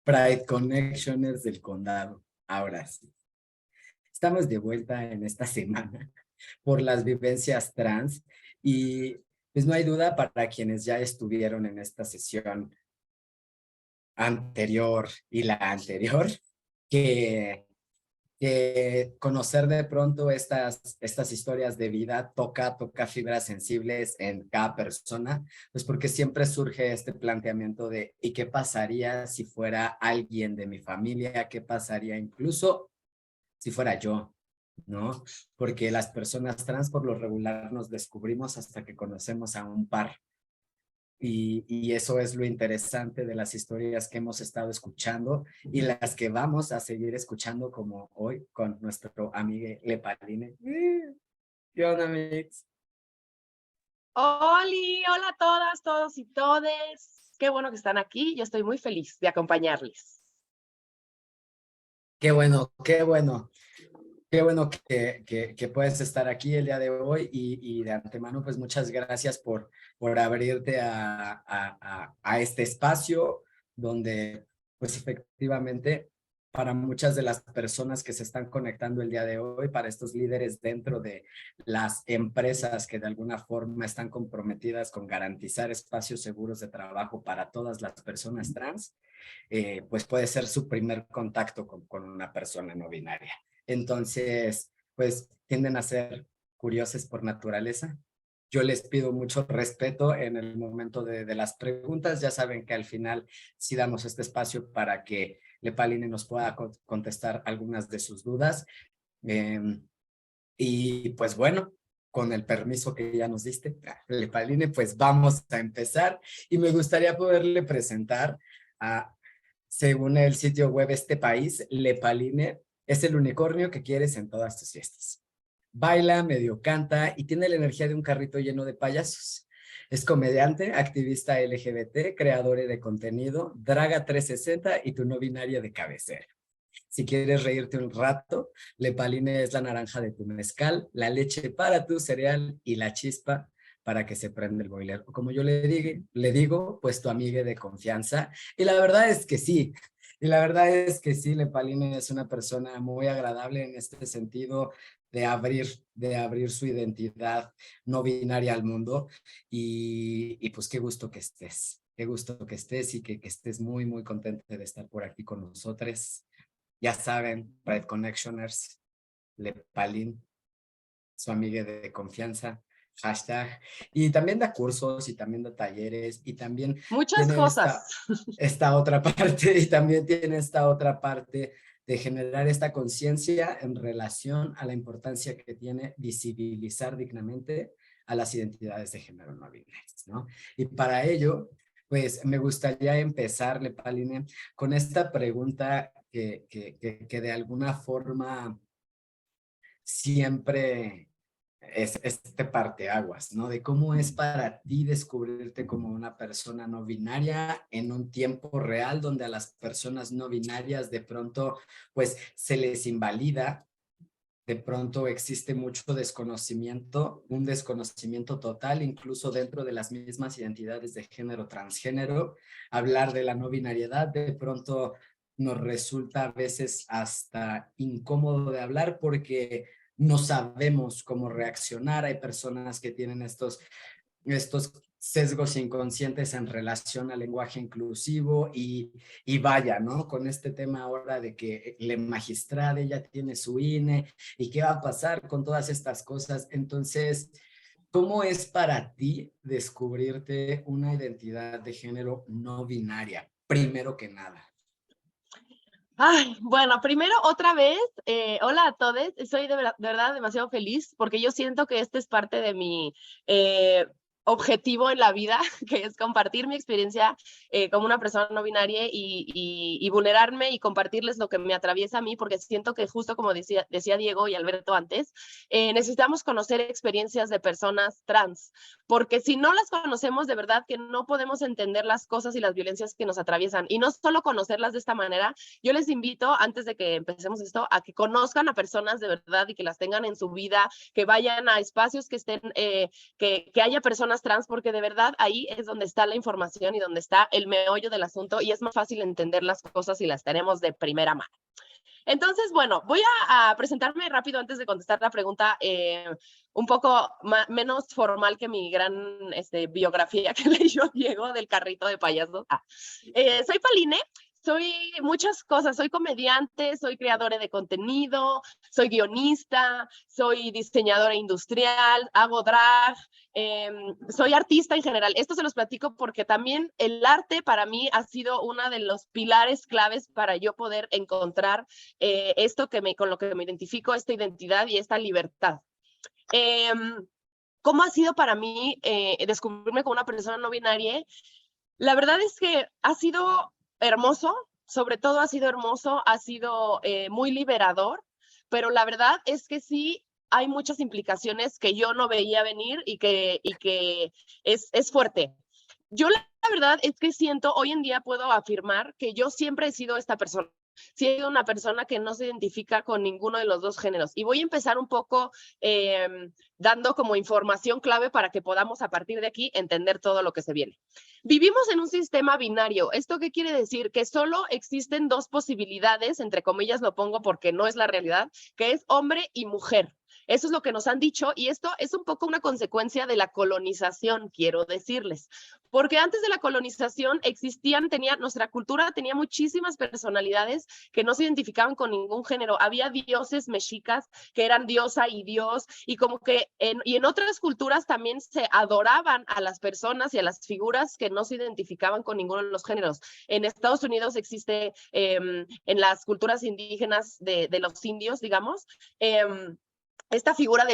Pride Connectioners del condado. Ahora sí. Estamos de vuelta en esta semana por las vivencias trans y pues no hay duda para quienes ya estuvieron en esta sesión anterior y la anterior que conocer de pronto estas historias de vida toca fibras sensibles en cada persona, pues porque siempre surge este planteamiento de ¿y qué pasaría si fuera alguien de mi familia? ¿Qué pasaría incluso si fuera yo? ¿No? Porque las personas trans por lo regular nos descubrimos hasta que conocemos a un par. Y eso es lo interesante de las historias que hemos estado escuchando y las que vamos a seguir escuchando como hoy con nuestro amigo Lepaline. ¿Qué onda, Mix? Oli, hola a todas, todos y todes. Qué bueno que están aquí. Yo estoy muy feliz de acompañarles. Qué bueno, qué bueno. Qué bueno que puedes estar aquí el día de hoy y de antemano, pues muchas gracias por abrirte a este espacio donde, pues efectivamente, para muchas de las personas que se están conectando el día de hoy, para estos líderes dentro de las empresas que de alguna forma están comprometidas con garantizar espacios seguros de trabajo para todas las personas trans, pues puede ser su primer contacto con una persona no binaria. Entonces, pues tienden a ser curiosos por naturaleza. Yo les pido mucho respeto en el momento de las preguntas. Ya saben que al final sí damos este espacio para que Lepaline nos pueda contestar algunas de sus dudas. Eh, y pues bueno, con el permiso que ya nos diste, Lepaline, pues vamos a empezar. Y me gustaría poderle presentar a, según el sitio web Este País, Lepaline es el unicornio que quieres en todas tus fiestas. Baila, medio canta y tiene la energía de un carrito lleno de payasos. Es comediante, activista LGBT, creador de contenido, Draga 360 y tu no binaria de cabecera. Si quieres reírte un rato, Lepaline es la naranja de tu mezcal, la leche para tu cereal y la chispa para que se prenda el boiler. O como yo le digo, pues tu amiga de confianza. Y la verdad es que sí. Y la verdad es que sí, Lepaline es una persona muy agradable en este sentido de abrir su identidad no binaria al mundo. Y pues qué gusto que estés. Qué gusto que estés y que estés muy, muy contenta de estar por aquí con nosotros. Ya saben, Pride Connectioners, Lepalin, su amiga de confianza, hashtag. Y también da cursos y también da talleres y también Muchas tiene cosas. esta otra parte y también tiene esta otra parte de generar esta conciencia en relación a la importancia que tiene visibilizar dignamente a las identidades de género no binarias, ¿no? Y para ello, pues me gustaría empezar, Lepaline, con esta pregunta que de alguna forma siempre es este parteaguas, ¿no? De cómo es para ti descubrirte como una persona no binaria en un tiempo real donde a las personas no binarias de pronto pues se les invalida, de pronto existe mucho desconocimiento, un desconocimiento total, incluso dentro de las mismas identidades de género, transgénero. Hablar de la no binariedad de pronto nos resulta a veces hasta incómodo de hablar porque no sabemos cómo reaccionar. Hay personas que tienen estos sesgos inconscientes en relación al lenguaje inclusivo y vaya, ¿no? Con este tema ahora de que la magistrada ya tiene su INE y qué va a pasar con todas estas cosas. Entonces, ¿cómo es para ti descubrirte una identidad de género no binaria? Primero que nada. Ay, bueno, primero otra vez, hola a todos. Soy de verdad demasiado feliz porque yo siento que este es parte de mi objetivo en la vida, que es compartir mi experiencia como una persona no binaria y vulnerarme y compartirles lo que me atraviesa a mí, porque siento que justo como decía Diego y Alberto antes, necesitamos conocer experiencias de personas trans, porque si no las conocemos, de verdad que no podemos entender las cosas y las violencias que nos atraviesan. Y no solo conocerlas de esta manera, yo les invito, antes de que empecemos esto, a que conozcan a personas de verdad y que las tengan en su vida, que vayan a espacios que estén, que haya personas personas trans, porque de verdad ahí es donde está la información y donde está el meollo del asunto y es más fácil entender las cosas si las tenemos de primera mano. Entonces, bueno, voy a presentarme rápido antes de contestar la pregunta, un poco menos formal que mi gran biografía que leyó Diego del carrito de payasos. Soy Paline. Soy muchas cosas, soy comediante, soy creadora de contenido, soy guionista, soy diseñadora industrial, hago drag, soy artista en general. Esto se los platico porque también el arte para mí ha sido uno de los pilares claves para yo poder encontrar esto con lo que me identifico, esta identidad y esta libertad. ¿Cómo ha sido para mí descubrirme como una persona no binaria? La verdad es que ha sido hermoso, sobre todo ha sido hermoso, ha sido muy liberador, pero la verdad es que sí hay muchas implicaciones que yo no veía venir y que es fuerte. Yo la verdad es que siento, hoy en día puedo afirmar que yo siempre he sido esta persona. Sí, he sido una persona que no se identifica con ninguno de los dos géneros. Y voy a empezar un poco dando como información clave para que podamos a partir de aquí entender todo lo que se viene. Vivimos en un sistema binario. ¿Esto qué quiere decir? Que solo existen dos posibilidades, entre comillas lo pongo porque no es la realidad, que es hombre y mujer. Eso es lo que nos han dicho y esto es un poco una consecuencia de la colonización, quiero decirles. Porque antes de la colonización nuestra cultura tenía muchísimas personalidades que no se identificaban con ningún género. Había dioses mexicas que eran diosa y dios y como que en otras culturas también se adoraban a las personas y a las figuras que no se identificaban con ninguno de los géneros. En Estados Unidos existe en las culturas indígenas de los indios, digamos, esta figura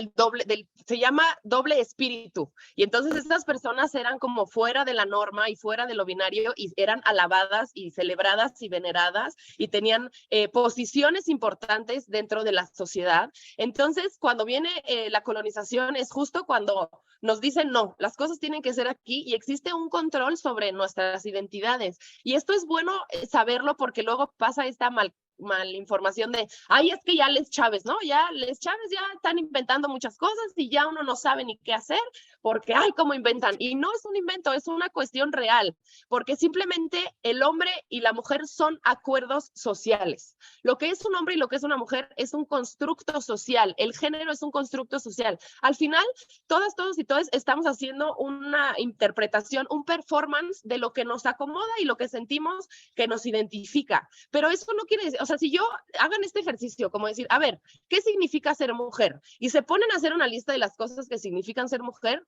se llama doble espíritu. Y entonces estas personas eran como fuera de la norma y fuera de lo binario y eran alabadas y celebradas y veneradas y tenían posiciones importantes dentro de la sociedad. Entonces, cuando viene la colonización es justo cuando nos dicen, no, las cosas tienen que ser aquí y existe un control sobre nuestras identidades. Y esto es bueno saberlo porque luego pasa esta malinformación de, ay, es que ya Les Chávez, ¿no? Ya Les Chávez ya están inventando muchas cosas y ya uno no sabe ni qué hacer porque, ay, cómo inventan. Y no es un invento, es una cuestión real, porque simplemente el hombre y la mujer son acuerdos sociales. Lo que es un hombre y lo que es una mujer es un constructo social. El género es un constructo social. Al final, todos y todas estamos haciendo una interpretación, un performance de lo que nos acomoda y lo que sentimos que nos identifica. Pero eso no quiere decir, o sea, si yo hagan este ejercicio, como decir, a ver, ¿qué significa ser mujer? Y se ponen a hacer una lista de las cosas que significan ser mujer,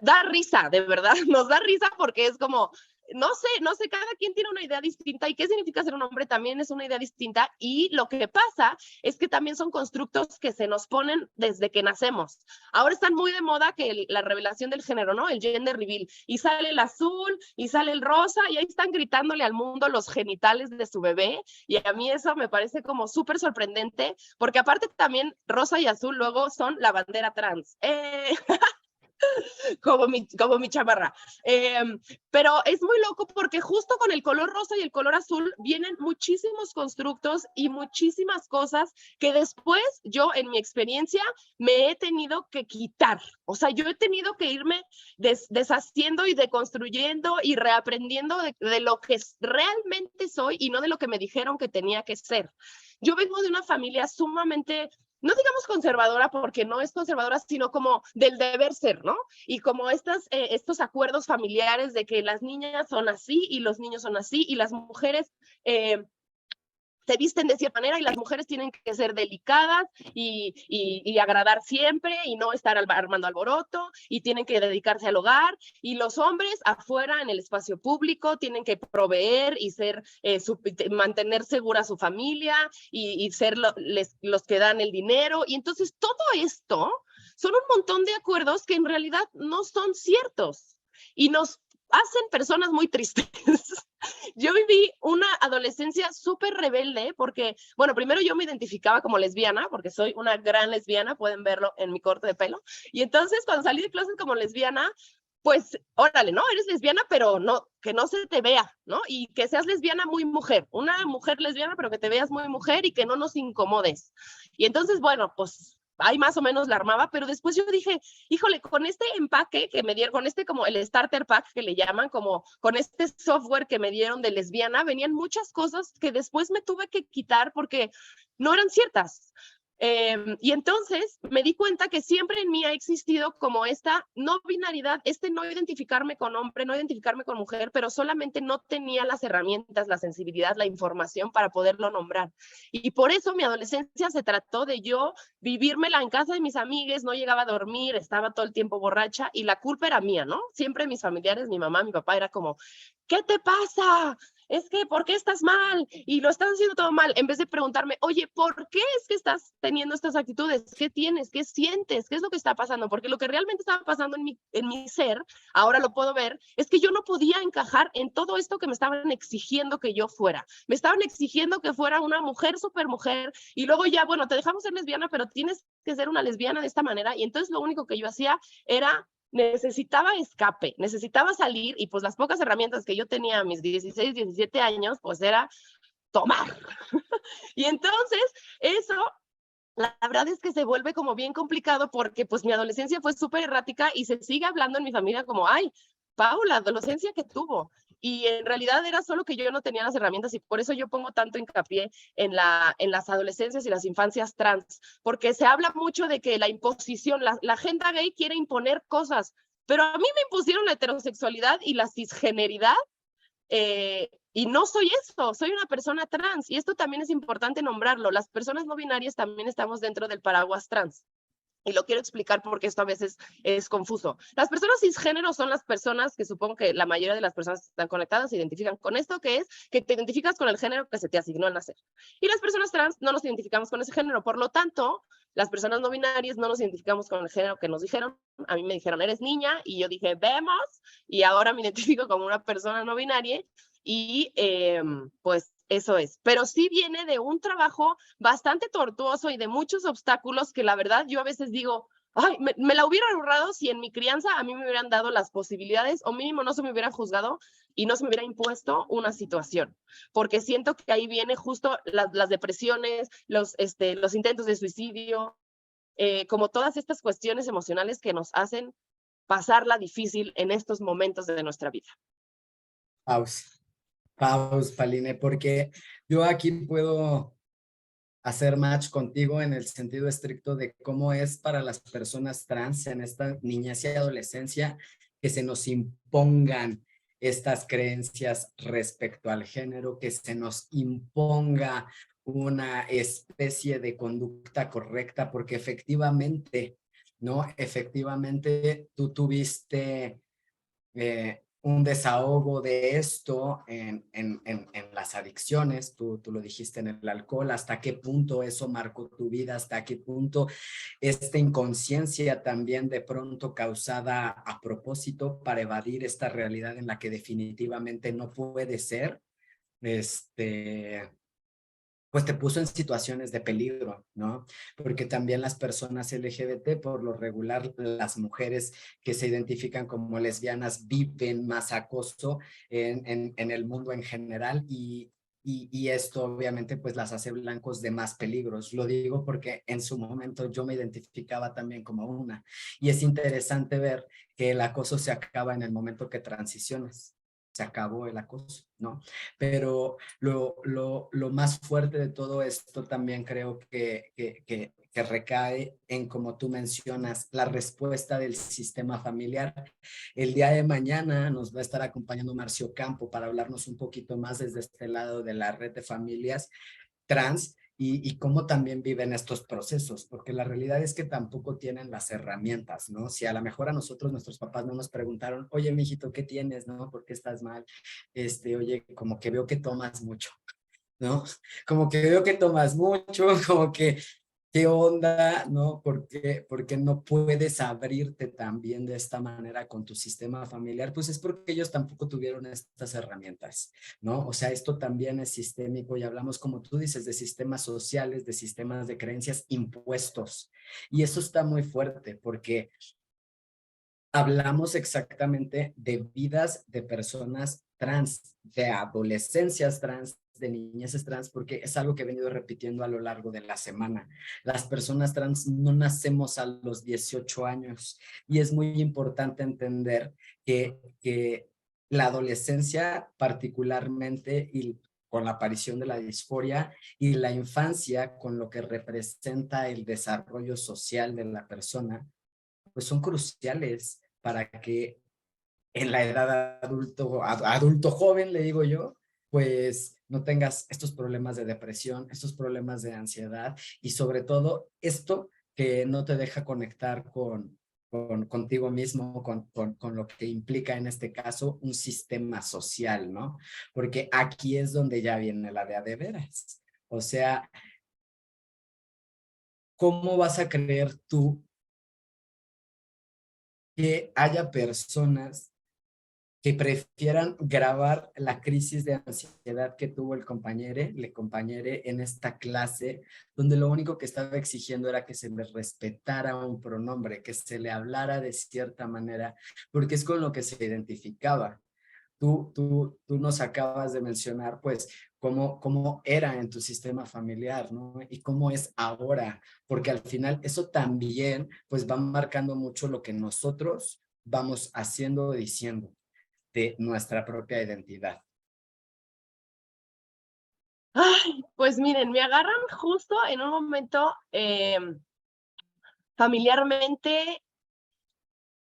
da risa, de verdad, nos da risa porque es como, no sé, cada quien tiene una idea distinta y qué significa ser un hombre también es una idea distinta y lo que pasa es que también son constructos que se nos ponen desde que nacemos. Ahora están muy de moda que la revelación del género, ¿no? El gender reveal y sale el azul y sale el rosa y ahí están gritándole al mundo los genitales de su bebé y a mí eso me parece como súper sorprendente porque aparte también rosa y azul luego son la bandera trans. Como mi chamarra. Pero es muy loco porque justo con el color rosa y el color azul vienen muchísimos constructos y muchísimas cosas que después yo en mi experiencia me he tenido que quitar. O sea, yo he tenido que irme deshaciendo y deconstruyendo y reaprendiendo de lo que realmente soy y no de lo que me dijeron que tenía que ser. Yo vengo de una familia sumamente no digamos conservadora porque no es conservadora, sino como del deber ser, ¿no? Y como estos acuerdos familiares de que las niñas son así y los niños son así y las mujeres se visten de cierta manera y las mujeres tienen que ser delicadas y agradar siempre y no estar armando alboroto y tienen que dedicarse al hogar y los hombres afuera en el espacio público tienen que proveer y ser mantener segura a su familia y ser los que dan el dinero y entonces todo esto son un montón de acuerdos que en realidad no son ciertos y nos hacen personas muy tristes. Yo viví una adolescencia súper rebelde porque, bueno, primero yo me identificaba como lesbiana porque soy una gran lesbiana, pueden verlo en mi corte de pelo. Y entonces cuando salí de closet como lesbiana, pues órale, ¿no? Eres lesbiana, pero no, que no se te vea, ¿no? Y que seas lesbiana muy mujer, una mujer lesbiana, pero que te veas muy mujer y que no nos incomodes. Y entonces, bueno, pues ahí más o menos la armaba, pero después yo dije, híjole, con este empaque que me dieron, con este como el starter pack que le llaman, como con este software que me dieron de lesbiana, venían muchas cosas que después me tuve que quitar porque no eran ciertas. Y entonces me di cuenta que siempre en mí ha existido como esta no binaridad, este no identificarme con hombre, no identificarme con mujer, pero solamente no tenía las herramientas, la sensibilidad, la información para poderlo nombrar. Y por eso mi adolescencia se trató de yo vivírmela en casa de mis amigues, no llegaba a dormir, estaba todo el tiempo borracha y la culpa era mía, ¿no? Siempre mis familiares, mi mamá, mi papá, era como, ¿qué te pasa? Es que, ¿por qué estás mal? Y lo estás haciendo todo mal, en vez de preguntarme, oye, ¿por qué es que estás teniendo estas actitudes? ¿Qué tienes? ¿Qué sientes? ¿Qué es lo que está pasando? Porque lo que realmente estaba pasando en mi ser, ahora lo puedo ver, es que yo no podía encajar en todo esto que me estaban exigiendo que yo fuera. Me estaban exigiendo que fuera una mujer, súper mujer, y luego ya, bueno, te dejamos ser lesbiana, pero tienes que ser una lesbiana de esta manera, y entonces lo único que yo hacía era necesitaba escape, necesitaba salir y pues las pocas herramientas que yo tenía a mis 16, 17 años, pues era tomar. Y entonces eso, la verdad es que se vuelve como bien complicado porque pues mi adolescencia fue súper errática y se sigue hablando en mi familia como, ay, Pau, la adolescencia que tuvo. Y en realidad era solo que yo no tenía las herramientas y por eso yo pongo tanto hincapié en las adolescencias y las infancias trans, porque se habla mucho de que la imposición, la agenda gay quiere imponer cosas, pero a mí me impusieron la heterosexualidad y la cisgeneridad y no soy eso, soy una persona trans y esto también es importante nombrarlo. Las personas no binarias también estamos dentro del paraguas trans. Y lo quiero explicar porque esto a veces es confuso. Las personas cisgénero son las personas que supongo que la mayoría de las personas que están conectadas se identifican con esto, que es que te identificas con el género que se te asignó al nacer. Y las personas trans no nos identificamos con ese género. Por lo tanto, las personas no binarias no nos identificamos con el género que nos dijeron. A mí me dijeron, eres niña, y yo dije, vemos, y ahora me identifico como una persona no binaria, y pues eso es. Pero sí viene de un trabajo bastante tortuoso y de muchos obstáculos que la verdad yo a veces digo, ay, me la hubiera ahorrado si en mi crianza a mí me hubieran dado las posibilidades o mínimo no se me hubiera juzgado y no se me hubiera impuesto una situación, porque siento que ahí viene justo las depresiones, los intentos de suicidio, como todas estas cuestiones emocionales que nos hacen pasarla difícil en estos momentos de nuestra vida. Paus, paus, Paline, porque yo aquí puedo hacer match contigo en el sentido estricto de cómo es para las personas trans en esta niñez y adolescencia que se nos impongan estas creencias respecto al género, que se nos imponga una especie de conducta correcta, porque efectivamente, ¿no? Efectivamente, tú tuviste un desahogo de esto en las adicciones, tú lo dijiste en el alcohol, hasta qué punto eso marcó tu vida, hasta qué punto esta inconsciencia también de pronto causada a propósito para evadir esta realidad en la que definitivamente no puede ser, pues te puso en situaciones de peligro, ¿no? Porque también las personas LGBT, por lo regular, las mujeres que se identifican como lesbianas viven más acoso en el mundo en general y esto obviamente pues las hace blancos de más peligros. Lo digo porque en su momento yo me identificaba también como una y es interesante ver que el acoso se acaba en el momento que transicionas. Se acabó el acoso, ¿no? Pero lo más fuerte de todo esto también creo que recae en, como tú mencionas, la respuesta del sistema familiar. El día de mañana nos va a estar acompañando Marcio Campo para hablarnos un poquito más desde este lado de la red de familias trans y cómo también viven estos procesos, porque la realidad es que tampoco tienen las herramientas, ¿no? Si a lo mejor a nosotros, nuestros papás no nos preguntaron, oye, mijito, ¿qué tienes, no? ¿Por qué estás mal? Oye, como que veo que tomas mucho, ¿no? Como que veo que tomas mucho, como que ¿qué onda? ¿No? ¿Por qué no puedes abrirte también de esta manera con tu sistema familiar? Pues es porque ellos tampoco tuvieron estas herramientas, ¿no? O sea, esto también es sistémico y hablamos, como tú dices, de sistemas sociales, de sistemas de creencias impuestos. Y eso está muy fuerte porque hablamos exactamente de vidas de personas trans, de adolescencias trans, de niñeces trans porque es algo que he venido repitiendo a lo largo de la semana. Las personas trans no nacemos a los 18 años y es muy importante entender que la adolescencia particularmente y con la aparición de la disforia y la infancia con lo que representa el desarrollo social de la persona, pues son cruciales para que en la edad adulto joven, le digo yo, pues no tengas estos problemas de depresión, estos problemas de ansiedad y sobre todo esto que no te deja conectar contigo mismo, con lo que implica en este caso un sistema social, ¿no? Porque aquí es donde ya viene la de a de veras. O sea, ¿cómo vas a creer tú que haya personas que prefieran grabar la crisis de ansiedad que tuvo le compañere en esta clase, donde lo único que estaba exigiendo era que se le respetara un pronombre, que se le hablara de cierta manera, porque es con lo que se identificaba? Tú nos acabas de mencionar, pues, cómo era en tu sistema familiar, ¿no? Y cómo es ahora, porque al final eso también, pues, va marcando mucho lo que nosotros vamos haciendo o diciendo de nuestra propia identidad. Ay, pues miren, me agarran justo en un momento familiarmente,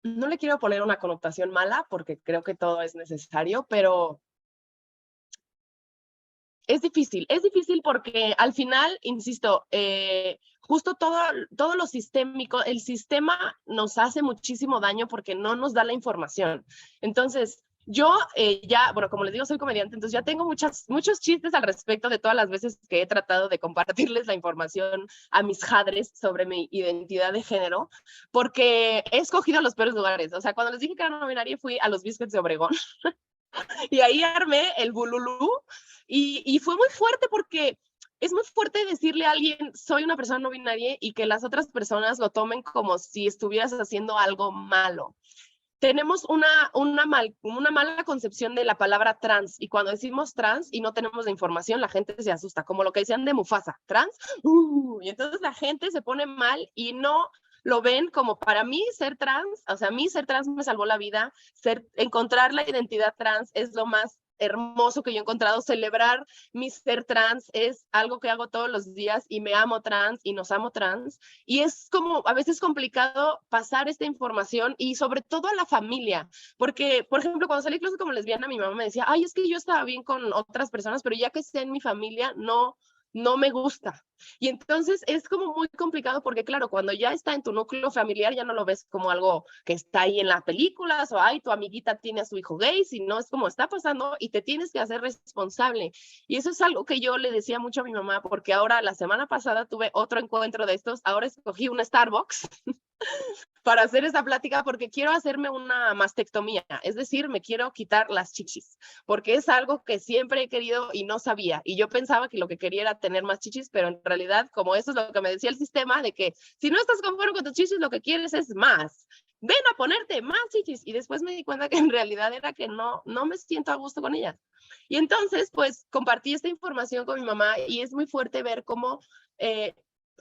no le quiero poner una connotación mala porque creo que todo es necesario, pero es difícil porque al final, insisto, justo todo lo sistémico, el sistema nos hace muchísimo daño porque no nos da la información. Entonces, yo ya, bueno, como les digo, soy comediante, entonces ya tengo muchos chistes al respecto de todas las veces que he tratado de compartirles la información a mis jadres sobre mi identidad de género, porque he escogido los peores lugares. O sea, cuando les dije que era no binaria, fui a los Biscuits de Obregón y ahí armé el bululú y fue muy fuerte porque es muy fuerte decirle a alguien, soy una persona no binaria y que las otras personas lo tomen como si estuvieras haciendo algo malo. Tenemos una mala concepción de la palabra trans y cuando decimos trans y no tenemos la información, la gente se asusta, como lo que decían de Mufasa, trans, y entonces la gente se pone mal y no lo ven como para mí ser trans, o sea, a mí ser trans me salvó la vida, encontrar la identidad trans es lo más hermoso que yo he encontrado, celebrar mi ser trans es algo que hago todos los días y me amo trans y nos amo trans y es como a veces complicado pasar esta información y sobre todo a la familia, porque por ejemplo cuando salí incluso como lesbiana mi mamá me decía, ay, es que yo estaba bien con otras personas, pero ya que esté en mi familia no me gusta. Y entonces es como muy complicado porque, claro, cuando ya está en tu núcleo familiar, ya no lo ves como algo que está ahí en las películas o, ay, tu amiguita tiene a su hijo gay, sino es como está pasando y te tienes que hacer responsable. Y eso es algo que yo le decía mucho a mi mamá porque ahora, la semana pasada, tuve otro encuentro de estos, ahora escogí un Starbucks para hacer esa plática porque quiero hacerme una mastectomía, es decir, me quiero quitar las chichis, porque es algo que siempre he querido y no sabía. Y yo pensaba que lo que quería era tener más chichis, pero en realidad, como eso es lo que me decía el sistema, de que si no estás conforme con tus chichis, lo que quieres es más. Ven a ponerte más chichis. Y después me di cuenta que en realidad era que no me siento a gusto con ellas. Y entonces, pues, compartí esta información con mi mamá y es muy fuerte ver cómo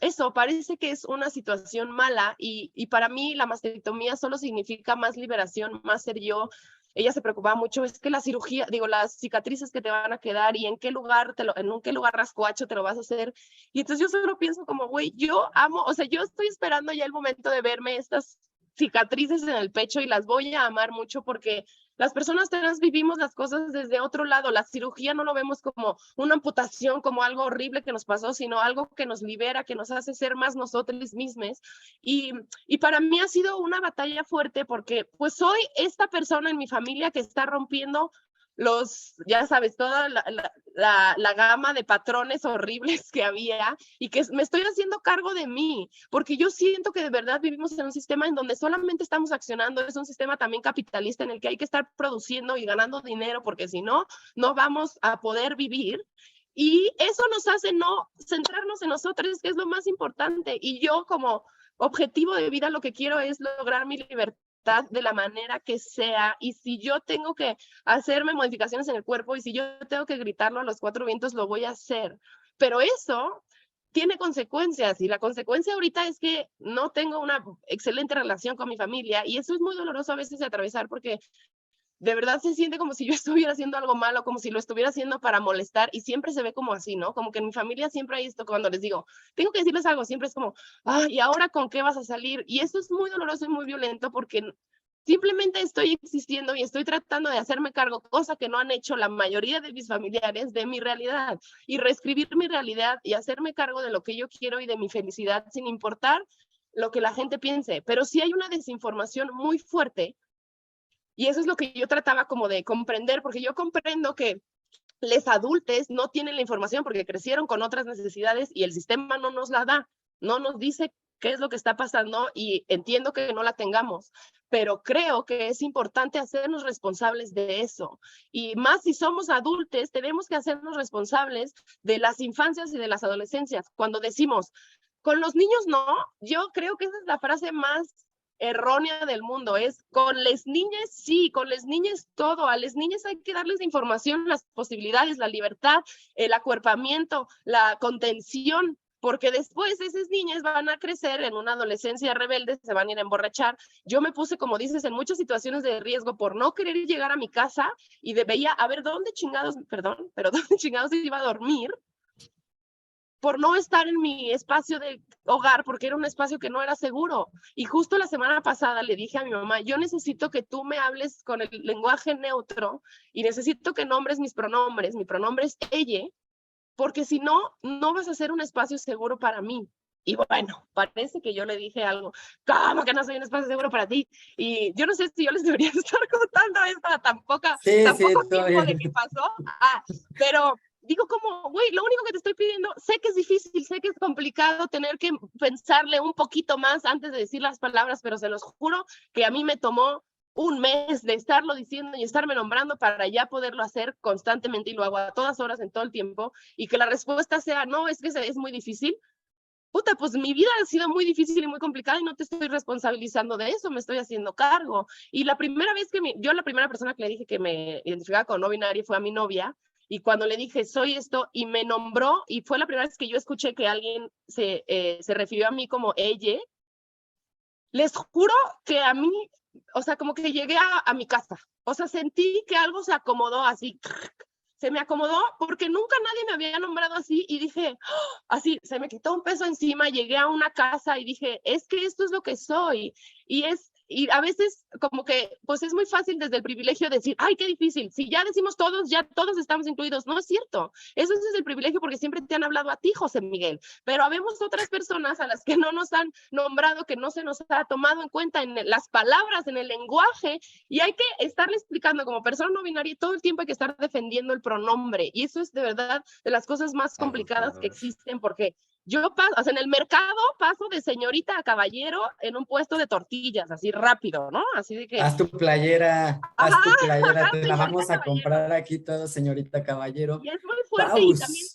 eso parece que es una situación mala y para mí la mastectomía solo significa más liberación, más ser yo. Ella se preocupaba mucho, es que la cirugía, digo, las cicatrices que te van a quedar y en qué lugar, en qué lugar rascuacho te lo vas a hacer. Y entonces yo solo pienso como, güey, yo amo, o sea, yo estoy esperando ya el momento de verme estas cicatrices en el pecho y las voy a amar mucho porque las personas trans vivimos las cosas desde otro lado. La cirugía no lo vemos como una amputación, como algo horrible que nos pasó, sino algo que nos libera, que nos hace ser más nosotros mismos. Y para mí ha sido una batalla fuerte porque pues soy esta persona en mi familia que está rompiendo ya sabes, toda la gama de patrones horribles que había y que me estoy haciendo cargo de mí, porque yo siento que de verdad vivimos en un sistema en donde solamente estamos accionando, es un sistema también capitalista en el que hay que estar produciendo y ganando dinero, porque si no, no vamos a poder vivir. Y eso nos hace no centrarnos en nosotros, que es lo más importante. Y yo como objetivo de vida lo que quiero es lograr mi libertad libertad de la manera que sea, y si yo tengo que hacerme modificaciones en el cuerpo y si yo tengo que gritarlo a los cuatro vientos, lo voy a hacer. Pero eso tiene consecuencias, y la consecuencia ahorita es que no tengo una excelente relación con mi familia, y eso es muy doloroso a veces de atravesar, porque de verdad se siente como si yo estuviera haciendo algo malo, como si lo estuviera haciendo para molestar, y siempre se ve como así, ¿no? Como que en mi familia siempre hay esto, cuando les digo, tengo que decirles algo, siempre es como, ah, ¿y ahora con qué vas a salir? Y eso es muy doloroso y muy violento, porque simplemente estoy existiendo y estoy tratando de hacerme cargo, cosa que no han hecho la mayoría de mis familiares, de mi realidad, y reescribir mi realidad y hacerme cargo de lo que yo quiero y de mi felicidad, sin importar lo que la gente piense. Pero sí hay una desinformación muy fuerte, y eso es lo que yo trataba como de comprender, porque yo comprendo que los adultos no tienen la información porque crecieron con otras necesidades y el sistema no nos la da, no nos dice qué es lo que está pasando, y entiendo que no la tengamos, pero creo que es importante hacernos responsables de eso. Y más si somos adultos, tenemos que hacernos responsables de las infancias y de las adolescencias. Cuando decimos, con los niños no, yo creo que esa es la frase más errónea del mundo. Es con les niñas, sí, con les niñas todo. A les niñas hay que darles información, las posibilidades, la libertad, el acuerpamiento, la contención, porque después esas niñas van a crecer en una adolescencia rebelde, se van a ir a emborrachar. Yo me puse, como dices, en muchas situaciones de riesgo por no querer llegar a mi casa, y veía a ver dónde chingados, perdón, pero dónde chingados iba a dormir, por no estar en mi espacio de hogar, porque era un espacio que no era seguro. Y justo la semana pasada le dije a mi mamá, yo necesito que tú me hables con el lenguaje neutro y necesito que nombres mis pronombres. Mi pronombre es ella, porque si no, no vas a ser un espacio seguro para mí. Y bueno, parece que yo le dije algo, ¿cómo que no soy un espacio seguro para ti? Y yo no sé si yo les debería estar contando esto a Sí, tan sí, poco todo tiempo de que bien. pasó. Pero digo como, güey, lo único que te estoy pidiendo, sé que es difícil, sé que es complicado tener que pensarle un poquito más antes de decir las palabras, pero se los juro que a mí me tomó un mes de estarlo diciendo y estarme nombrando para ya poderlo hacer constantemente, y lo hago a todas horas en todo el tiempo, y que la respuesta sea, no, es que es muy difícil. Puta, pues mi vida ha sido muy difícil y muy complicada y no te estoy responsabilizando de eso, me estoy haciendo cargo. Y la primera vez que yo la primera persona que le dije que me identificaba como no binaria fue a mi novia, y cuando le dije soy esto y me nombró, y fue la primera vez que yo escuché que alguien se refirió a mí como ella, les juro que a mí, o sea, como que llegué a mi casa, o sea, sentí que algo se acomodó así, se me acomodó porque nunca nadie me había nombrado así, y dije, ¡oh! Así, se me quitó un peso encima, llegué a una casa y dije, es que esto es lo que soy, y a veces como que, pues es muy fácil desde el privilegio decir, ay, qué difícil, si ya decimos todos, ya todos estamos incluidos. No es cierto, eso es el privilegio porque siempre te han hablado a ti, José Miguel, pero habemos otras personas a las que no nos han nombrado, que no se nos ha tomado en cuenta en las palabras, en el lenguaje, y hay que estarle explicando como persona no binaria, todo el tiempo hay que estar defendiendo el pronombre, y eso es de verdad de las cosas más complicadas que Agotador. existen, porque yo paso, o sea, en el mercado paso de señorita a caballero en un puesto de tortillas, así rápido, ¿no? Así de que, Haz ajá, tu playera, te la señorita vamos a caballero. comprar aquí todo, señorita Caballero. Y es muy fuerte, y también,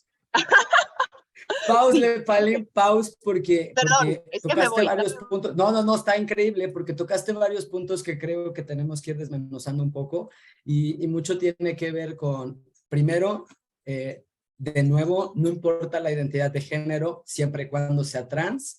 Pause, pause, sí, Le Palin, pause, perdón, porque es que me tocaste voy. varios puntos. No, no, no, está increíble, porque tocaste varios puntos que creo que tenemos que ir desmenuzando un poco, y mucho tiene que ver con, primero, de nuevo, no importa la identidad de género, siempre y cuando sea trans,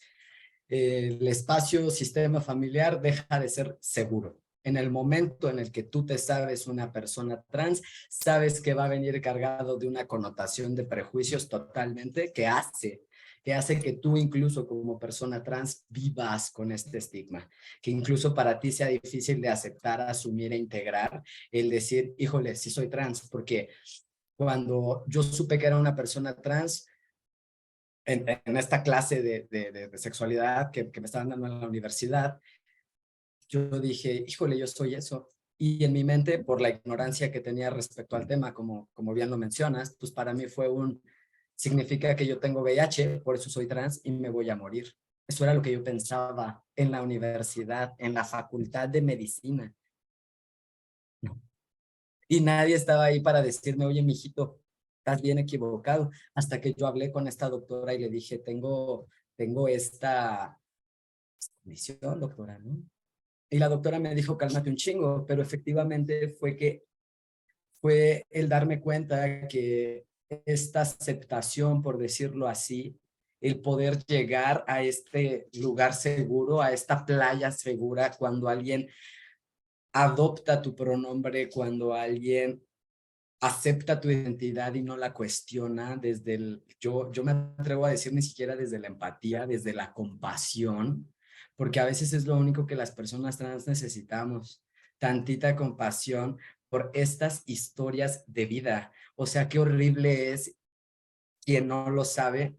el espacio, sistema familiar deja de ser seguro. En el momento en el que tú te sabes una persona trans, sabes que va a venir cargado de una connotación de prejuicios totalmente que hace que tú incluso como persona trans vivas con este estigma, que incluso para ti sea difícil de aceptar, asumir e integrar el decir, híjole, sí soy trans, porque cuando yo supe que era una persona trans, en esta clase de sexualidad que me estaban dando en la universidad, yo dije, híjole, yo soy eso. Y en mi mente, por la ignorancia que tenía respecto al tema, como bien lo mencionas, pues para mí significa que yo tengo VIH, por eso soy trans y me voy a morir. Eso era lo que yo pensaba en la universidad, en la facultad de medicina. ¿No? Y nadie estaba ahí para decirme, oye, mijito, estás bien equivocado. Hasta que yo hablé con esta doctora y le dije, tengo esta condición, doctora, ¿no? Y la doctora me dijo, cálmate un chingo, pero efectivamente fue el darme cuenta que esta aceptación, por decirlo así, el poder llegar a este lugar seguro, a esta playa segura, cuando alguien adopta tu pronombre, cuando alguien acepta tu identidad y no la cuestiona desde yo me atrevo a decir ni siquiera desde la empatía, desde la compasión, porque a veces es lo único que las personas trans necesitamos, tantita compasión por estas historias de vida. O sea, qué horrible es quien no lo sabe,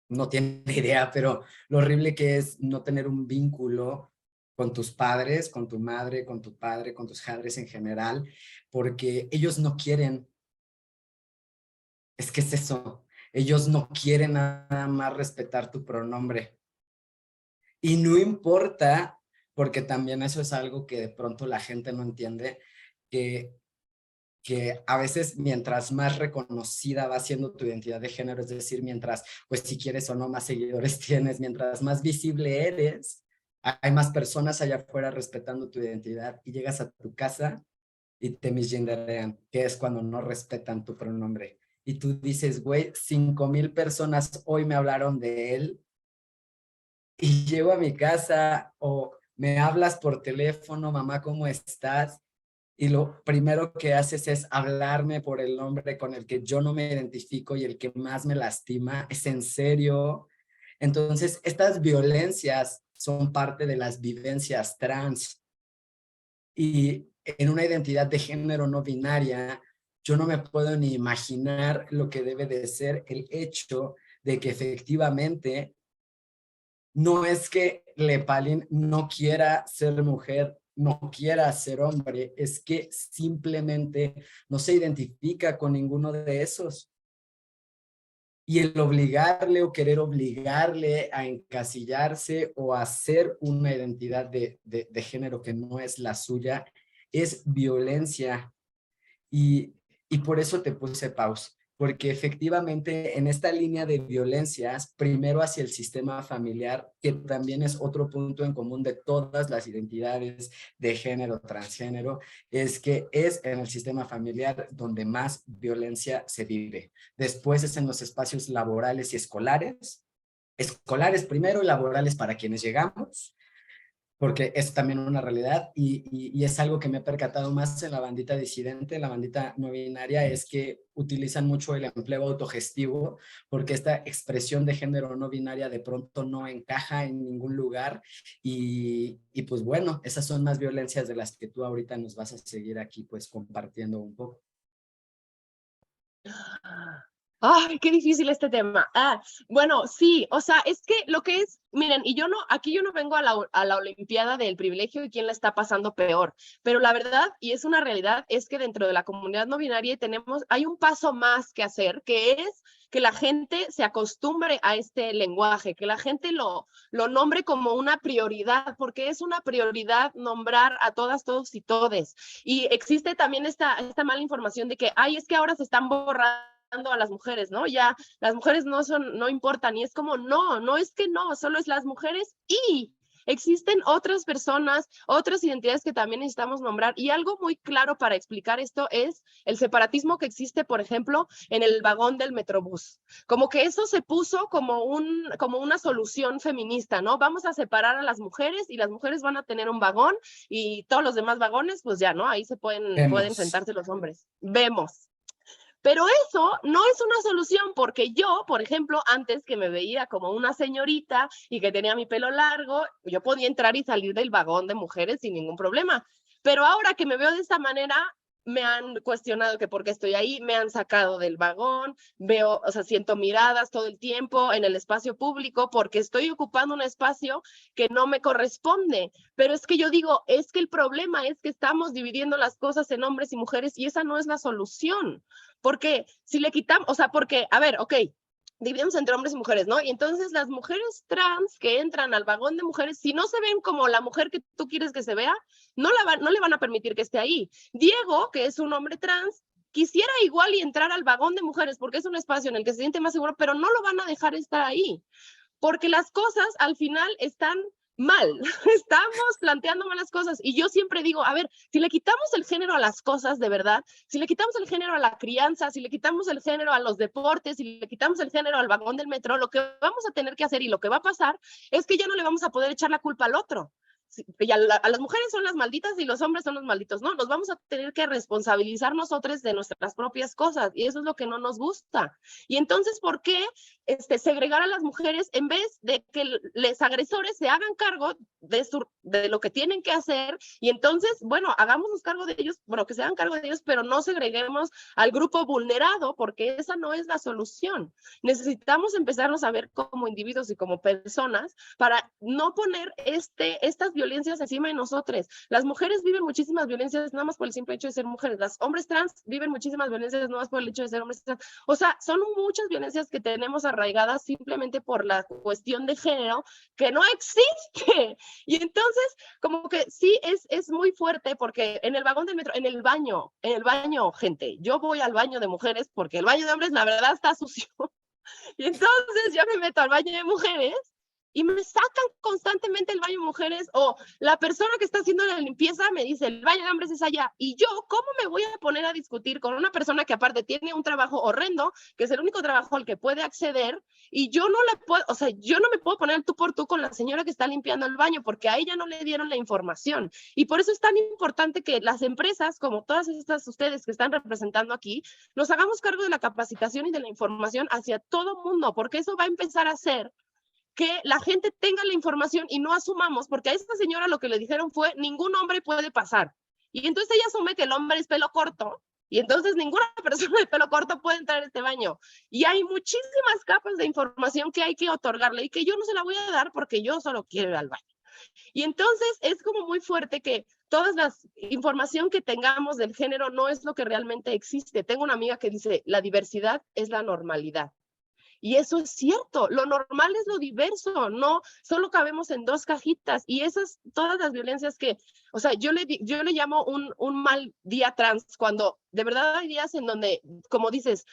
no tiene idea, pero lo horrible que es no tener un vínculo con tus padres, con tu madre, con tu padre, con tus padres en general, porque ellos no quieren. Es que es eso. Ellos no quieren nada más respetar tu pronombre. Y no importa, porque también eso es algo que de pronto la gente no entiende, que, que a veces mientras más reconocida va siendo tu identidad de género, es decir, mientras, pues si quieres o no, más seguidores tienes, mientras más visible eres, hay más personas allá afuera respetando tu identidad y llegas a tu casa y te misgenderean, que es cuando no respetan tu pronombre. Y tú dices, güey, 5,000 personas hoy me hablaron de él y llego a mi casa o me hablas por teléfono, mamá, ¿cómo estás? Y lo primero que haces es hablarme por el nombre con el que yo no me identifico y el que más me lastima. ¿Es en serio? Entonces, estas violencias son parte de las vivencias trans. Y en una identidad de género no binaria, yo no me puedo ni imaginar lo que debe de ser el hecho de que efectivamente no es que Lepalin no quiera ser mujer, no quiera ser hombre, es que simplemente no se identifica con ninguno de esos. Y el obligarle o querer obligarle a encasillarse o a hacer una identidad de género que no es la suya es violencia. Y, y por eso te puse pausa, porque efectivamente en esta línea de violencias, primero hacia el sistema familiar, que también es otro punto en común de todas las identidades de género, transgénero, es que es en el sistema familiar donde más violencia se vive. Después es en los espacios laborales y escolares primero y laborales para quienes llegamos, porque es también una realidad y es algo que me he percatado más en la bandita disidente, la bandita no binaria, es que utilizan mucho el empleo autogestivo porque esta expresión de género no binaria de pronto no encaja en ningún lugar y pues bueno, esas son más violencias de las que tú ahorita nos vas a seguir aquí pues compartiendo un poco. Ay, qué difícil este tema. Bueno, sí, o sea, es que lo que es, miren, y yo no, aquí yo no vengo a la Olimpiada del privilegio y quién la está pasando peor, pero la verdad, y es una realidad, es que dentro de la comunidad no binaria hay un paso más que hacer, que es que la gente se acostumbre a este lenguaje, que la gente lo nombre como una prioridad, porque es una prioridad nombrar a todas, todos y todes. Y existe también esta mala información de que, ay, es que ahora se están borrando a las mujeres, ¿no? Ya las mujeres no importan y es como, no es que no, solo es las mujeres y existen otras personas, otras identidades que también necesitamos nombrar y algo muy claro para explicar esto es el separatismo que existe, por ejemplo, en el vagón del Metrobús. Como que eso se puso como una solución feminista, ¿no? Vamos a separar a las mujeres y las mujeres van a tener un vagón y todos los demás vagones, pues ya, ¿no? Ahí pueden sentarse los hombres. Vemos. Pero eso no es una solución porque yo, por ejemplo, antes que me veía como una señorita y que tenía mi pelo largo, yo podía entrar y salir del vagón de mujeres sin ningún problema. Pero ahora que me veo de esta manera, me han cuestionado que por qué estoy ahí, me han sacado del vagón, veo, o sea, siento miradas todo el tiempo en el espacio público porque estoy ocupando un espacio que no me corresponde. Pero es que yo digo, es que el problema es que estamos dividiendo las cosas en hombres y mujeres y esa no es la solución. Porque si le quitamos, o sea, porque, a ver, ok, dividimos entre hombres y mujeres, ¿no? Y entonces las mujeres trans que entran al vagón de mujeres, si no se ven como la mujer que tú quieres que se vea, no le van a permitir que esté ahí. Diego, que es un hombre trans, quisiera igual y entrar al vagón de mujeres porque es un espacio en el que se siente más seguro, pero no lo van a dejar estar ahí. Porque las cosas al final están mal, estamos planteando malas cosas. Y yo siempre digo, a ver, si le quitamos el género a las cosas de verdad, si le quitamos el género a la crianza, si le quitamos el género a los deportes, si le quitamos el género al vagón del metro, lo que vamos a tener que hacer y lo que va a pasar es que ya no le vamos a poder echar la culpa al otro. Y a las mujeres son las malditas y los hombres son los malditos. No, nos vamos a tener que responsabilizar nosotros de nuestras propias cosas y eso es lo que no nos gusta. Y entonces, ¿por qué segregar a las mujeres en vez de que los agresores se hagan cargo de lo que tienen que hacer? Y entonces, bueno, hagámonos cargo de ellos, bueno, que se hagan cargo de ellos, pero no segreguemos al grupo vulnerado porque esa no es la solución. Necesitamos empezarnos a ver como individuos y como personas para no poner estas violencias encima de nosotros. Las mujeres viven muchísimas violencias nada más por el simple hecho de ser mujeres. Los hombres trans viven muchísimas violencias nada más por el hecho de ser hombres trans. O sea, son muchas violencias que tenemos arraigadas simplemente por la cuestión de género que no existe. Y entonces, como que sí es muy fuerte porque en el vagón del metro, en el baño, gente, yo voy al baño de mujeres porque el baño de hombres la verdad está sucio. Y entonces yo me meto al baño de mujeres y me sacan constantemente el baño de mujeres o la persona que está haciendo la limpieza me dice, el baño de hombres es allá. Y yo, ¿cómo me voy a poner a discutir con una persona que aparte tiene un trabajo horrendo, que es el único trabajo al que puede acceder? Y yo no le puedo, o sea, yo no me puedo poner tú por tú con la señora que está limpiando el baño porque a ella no le dieron la información. Y por eso es tan importante que las empresas, como todas estas ustedes que están representando aquí, nos hagamos cargo de la capacitación y de la información hacia todo mundo, porque eso va a empezar a hacer que la gente tenga la información y no asumamos, porque a esta señora lo que le dijeron fue, ningún hombre puede pasar. Y entonces ella asume que el hombre es pelo corto, y entonces ninguna persona de pelo corto puede entrar a este baño. Y hay muchísimas capas de información que hay que otorgarle y que yo no se la voy a dar porque yo solo quiero ir al baño. Y entonces es como muy fuerte que toda la información que tengamos del género no es lo que realmente existe. Tengo una amiga que dice, la diversidad es la normalidad. Y eso es cierto, lo normal es lo diverso, no solo cabemos en dos cajitas y esas, todas las violencias que, o sea, yo le llamo un mal día trans, cuando de verdad hay días en donde, como dices,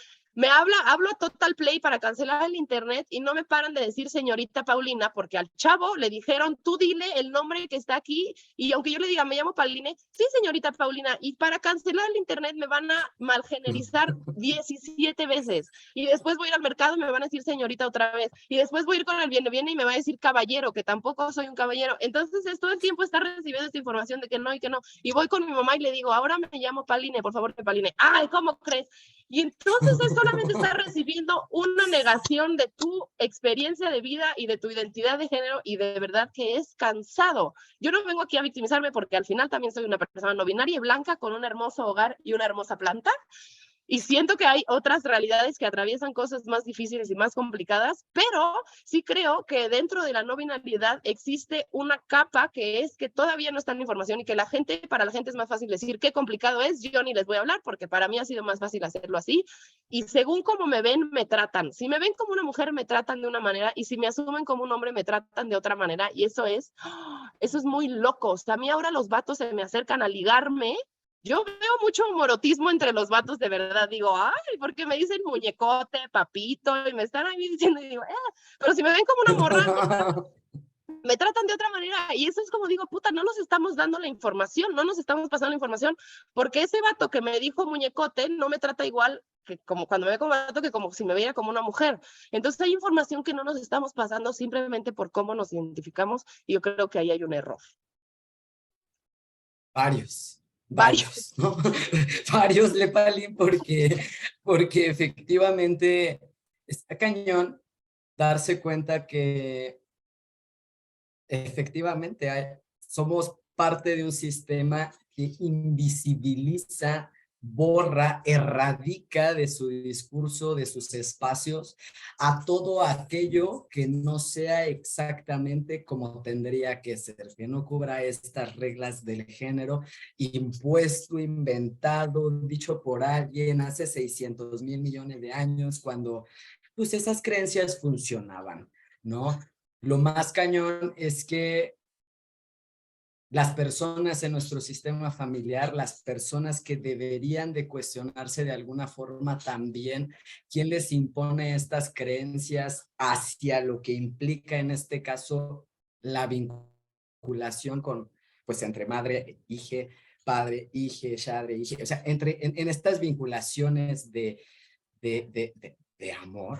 hablo a Total Play para cancelar el internet y no me paran de decir señorita Paulina, porque al chavo le dijeron, tú dile el nombre que está aquí, y aunque yo le diga, me llamo Pauline, sí señorita Paulina, y para cancelar el internet me van a malgenerizar 17 veces, y después voy a ir al mercado y me van a decir señorita otra vez, y después voy a ir con el viene y me va a decir caballero, que tampoco soy un caballero. Entonces todo el tiempo está recibiendo esta información de que no y que no, y voy con mi mamá y le digo, ahora me llamo Pauline, por favor, Pauline. Ay, ¿cómo crees? Y entonces es solamente estar recibiendo una negación de tu experiencia de vida y de tu identidad de género, y de verdad que es cansado. Yo no vengo aquí a victimizarme porque al final también soy una persona no binaria y blanca con un hermoso hogar y una hermosa planta. Y siento que hay otras realidades que atraviesan cosas más difíciles y más complicadas, pero sí creo que dentro de la no binariedad existe una capa que es que todavía no está en la información y que para la gente es más fácil decir qué complicado es. Yo ni les voy a hablar porque para mí ha sido más fácil hacerlo así. Y según cómo me ven, me tratan. Si me ven como una mujer, me tratan de una manera, y si me asumen como un hombre, me tratan de otra manera. Y eso es muy loco. O sea, a mí ahora los vatos se me acercan a ligarme. Yo veo mucho morotismo entre los vatos, de verdad. Digo, ay, porque me dicen muñecote, papito, y me están ahí diciendo, y digo, pero si me ven como una morra, me tratan de otra manera. Y eso es como digo, puta, no nos estamos dando la información, no nos estamos pasando la información, porque ese vato que me dijo muñecote no me trata igual que como cuando me ve como vato, que como si me viera como una mujer. Entonces hay información que no nos estamos pasando simplemente por cómo nos identificamos, y yo creo que ahí hay un error. Varios, ¿no? Varios, Lepalín, porque efectivamente está cañón darse cuenta que efectivamente somos parte de un sistema que invisibiliza, borra, erradica de su discurso, de sus espacios, a todo aquello que no sea exactamente como tendría que ser, que no cubra estas reglas del género impuesto, inventado, dicho por alguien hace 600,000 millones de años, cuando pues esas creencias funcionaban, ¿no? Lo más cañón es que las personas en nuestro sistema familiar, las personas que deberían de cuestionarse de alguna forma también, ¿quién les impone estas creencias hacia lo que implica en este caso la vinculación vinculación con, pues entre madre, hija, padre, hija, shadre, hija, o sea, en estas vinculaciones de amor,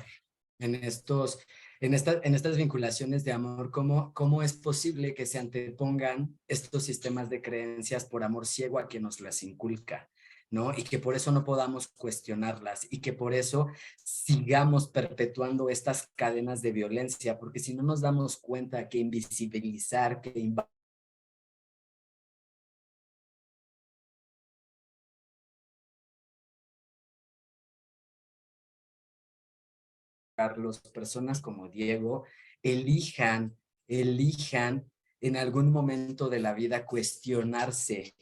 en estas vinculaciones de amor, ¿cómo es posible que se antepongan estos sistemas de creencias por amor ciego a quien nos las inculca? ¿No? Y que por eso no podamos cuestionarlas y que por eso sigamos perpetuando estas cadenas de violencia, porque si no nos damos cuenta que invisibilizar, que Carlos, personas como Diego, elijan en algún momento de la vida cuestionarse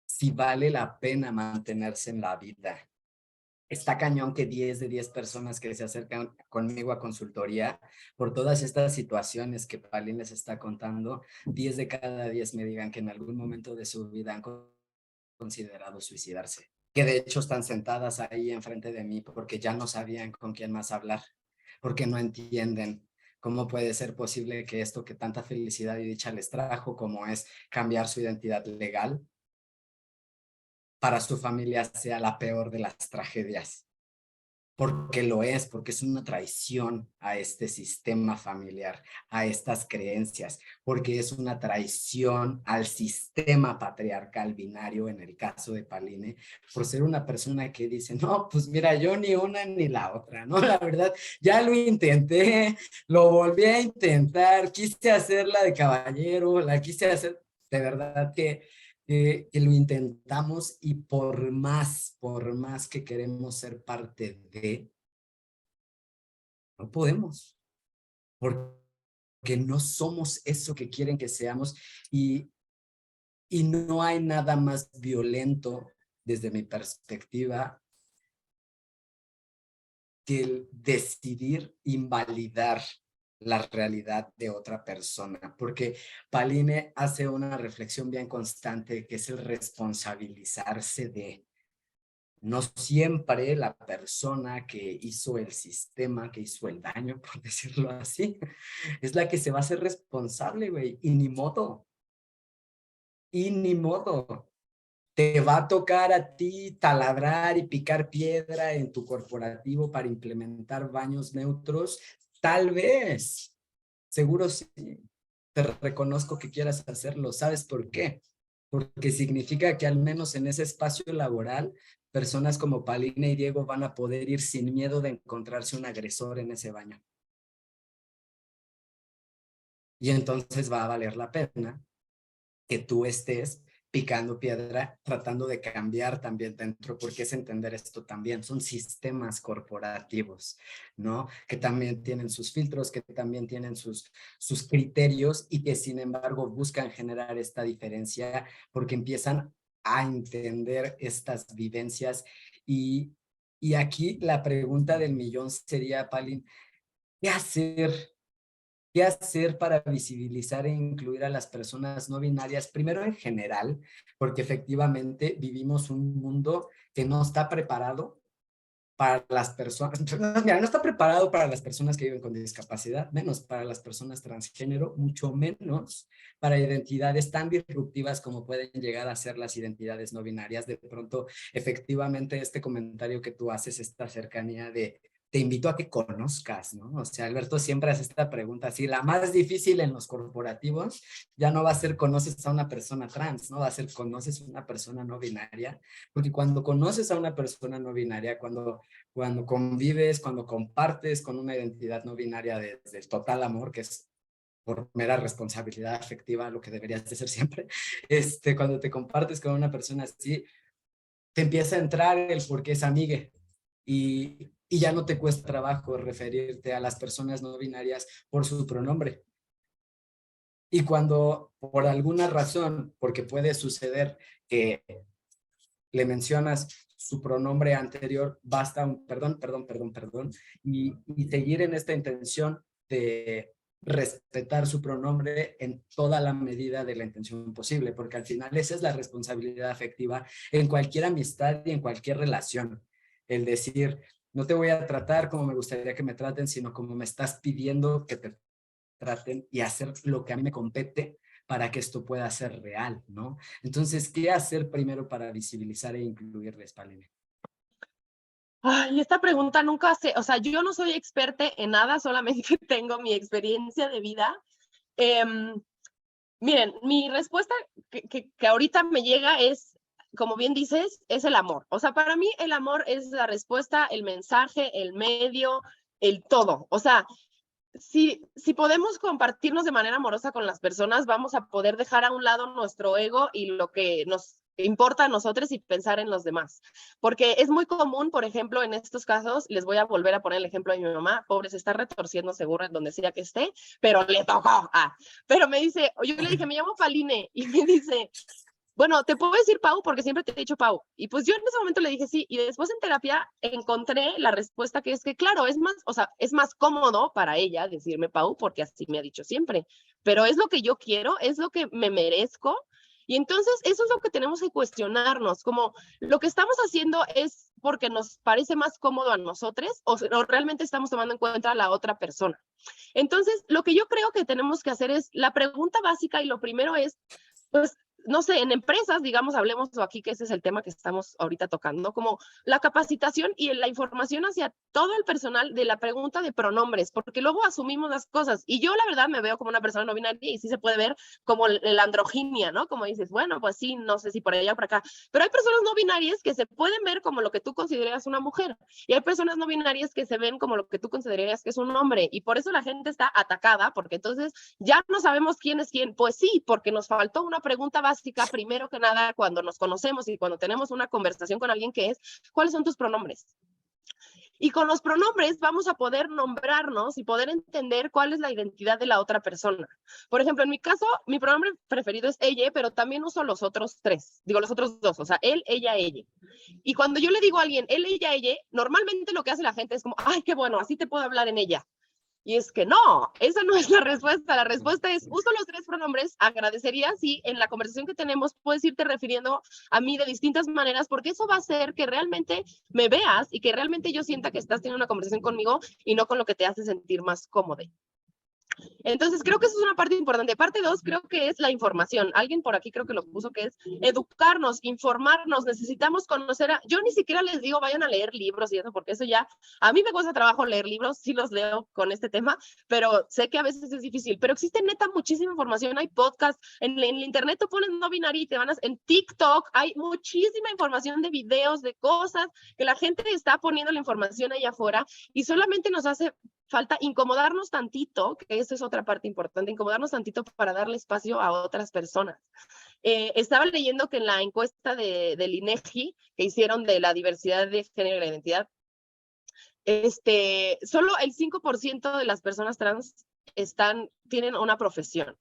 si vale la pena mantenerse en la vida. Está cañón que 10 de 10 personas que se acercan conmigo a consultoría por todas estas situaciones que Palín les está contando, 10 de cada 10 me digan que en algún momento de su vida han considerado suicidarse, que de hecho están sentadas ahí enfrente de mí porque ya no sabían con quién más hablar, porque no entienden cómo puede ser posible que esto que tanta felicidad y dicha les trajo, como es cambiar su identidad legal, para su familia sea la peor de las tragedias. Porque lo es, porque es una traición a este sistema familiar, a estas creencias, porque es una traición al sistema patriarcal binario, en el caso de Paline, por ser una persona que dice, no, pues mira, yo ni una ni la otra, ¿no? La verdad, ya lo intenté, lo volví a intentar, quise hacerla de caballero, la quise hacer, de verdad que lo intentamos y por más que queremos ser parte de, no podemos, porque no somos eso que quieren que seamos y, y no hay nada más violento desde mi perspectiva que el decidir invalidar la realidad de otra persona, porque Paline hace una reflexión bien constante que es el responsabilizarse de. No siempre la persona que hizo el sistema, que hizo el daño, por decirlo así, es la que se va a hacer responsable, güey. Y ni modo, y ni modo. Te va a tocar a ti taladrar y picar piedra en tu corporativo para implementar baños neutros. Tal vez, seguro sí. Te reconozco que quieras hacerlo. ¿Sabes por qué? Porque significa que al menos en ese espacio laboral, personas como Palina y Diego van a poder ir sin miedo de encontrarse un agresor en ese baño. Y entonces va a valer la pena que tú estés picando piedra, tratando de cambiar también dentro, porque es entender esto también, son sistemas corporativos, ¿no? Que también tienen sus filtros, que también tienen sus criterios y que sin embargo buscan generar esta diferencia porque empiezan a entender estas vivencias y aquí la pregunta del millón sería, Palin, ¿qué hacer? ¿Qué hacer para visibilizar e incluir a las personas no binarias? Primero en general, porque efectivamente vivimos un mundo que no está preparado para las personas, mira, no está preparado para las personas que viven con discapacidad, menos para las personas transgénero, mucho menos para identidades tan disruptivas como pueden llegar a ser las identidades no binarias. De pronto, efectivamente, este comentario que tú haces, esta cercanía de te invito a que conozcas, ¿no? O sea, Alberto siempre hace esta pregunta así, la más difícil en los corporativos ya no va a ser conoces a una persona trans, ¿no? Va a ser conoces a una persona no binaria, porque cuando conoces a una persona no binaria, cuando convives, cuando compartes con una identidad no binaria desde el total amor, que es por mera responsabilidad afectiva, lo que deberías de ser siempre, cuando te compartes con una persona así, te empieza a entrar el por qué es amigue y ya no te cuesta trabajo referirte a las personas no binarias por su pronombre. Y cuando por alguna razón, porque puede suceder que le mencionas su pronombre anterior, basta un perdón, y seguir en esta intención de respetar su pronombre en toda la medida de la intención posible, porque al final esa es la responsabilidad afectiva en cualquier amistad y en cualquier relación. El decir, no te voy a tratar como me gustaría que me traten, sino como me estás pidiendo que te traten y hacer lo que a mí me compete para que esto pueda ser real, ¿no? Entonces, ¿qué hacer primero para visibilizar e incluirles, Paulina? Ay, esta pregunta nunca sé, o sea, yo no soy experta en nada, solamente tengo mi experiencia de vida. Miren, mi respuesta que ahorita me llega es, como bien dices, es el amor. O sea, para mí el amor es la respuesta, el mensaje, el medio, el todo. O sea, si podemos compartirnos de manera amorosa con las personas, vamos a poder dejar a un lado nuestro ego y lo que nos importa a nosotros y pensar en los demás. Porque es muy común, por ejemplo, en estos casos, les voy a volver a poner el ejemplo de mi mamá, pobre, se está retorciendo seguro en donde sea que esté, pero le tocó. Pero me dice, yo le dije, me llamo Paline, y me dice, bueno, te puedo decir Pau porque siempre te he dicho Pau. Y pues yo en ese momento le dije sí. Y después en terapia encontré la respuesta que es que, claro, es más, o sea, es más cómodo para ella decirme Pau porque así me ha dicho siempre. Pero es lo que yo quiero, es lo que me merezco. Y entonces eso es lo que tenemos que cuestionarnos, como lo que estamos haciendo es porque nos parece más cómodo a nosotros o realmente estamos tomando en cuenta a la otra persona. Entonces, lo que yo creo que tenemos que hacer es, la pregunta básica y lo primero es, pues, no sé, en empresas, digamos, hablemos aquí que ese es el tema que estamos ahorita tocando, como la capacitación y la información hacia todo el personal de la pregunta de pronombres, porque luego asumimos las cosas. Y yo, la verdad, me veo como una persona no binaria y sí se puede ver como la androginia, ¿no? Como dices, bueno, pues sí, no sé si por allá o por acá. Pero hay personas no binarias que se pueden ver como lo que tú consideras una mujer. Y hay personas no binarias que se ven como lo que tú considerarías que es un hombre. Y por eso la gente está atacada, porque entonces ya no sabemos quién es quién. Pues sí, porque nos faltó una pregunta básica, primero que nada, cuando nos conocemos y cuando tenemos una conversación con alguien que es, ¿cuáles son tus pronombres? Y con los pronombres vamos a poder nombrarnos y poder entender cuál es la identidad de la otra persona. Por ejemplo, en mi caso, mi pronombre preferido es ella, pero también uso los otros tres, digo los otros dos, o sea, él, ella. Y cuando yo le digo a alguien, él, ella, normalmente lo que hace la gente es como, ay, qué bueno, así te puedo hablar en ella. Y es que no, esa no es la respuesta. La respuesta es, uso los tres pronombres, agradecería si en la conversación que tenemos puedes irte refiriendo a mí de distintas maneras, porque eso va a hacer que realmente me veas y que realmente yo sienta que estás teniendo una conversación conmigo y no con lo que te hace sentir más cómodo. Entonces, creo que eso es una parte importante. Parte dos, creo que es la información. Alguien por aquí creo que lo puso, que es educarnos, informarnos. Necesitamos conocer yo ni siquiera les digo, vayan a leer libros y eso, porque eso ya, a mí me cuesta trabajo leer libros, sí los leo con este tema, pero sé que a veces es difícil. Pero existe neta muchísima información, hay podcasts, en el internet tú pones no binario y te van a, en TikTok hay muchísima información de videos, de cosas, que la gente está poniendo la información allá afuera y solamente nos hace falta incomodarnos tantito, que eso es otra parte importante, incomodarnos tantito para darle espacio a otras personas. Estaba leyendo que en la encuesta del INEGI que hicieron de la diversidad de género y la identidad, solo el 5% de las personas trans tienen una profesión.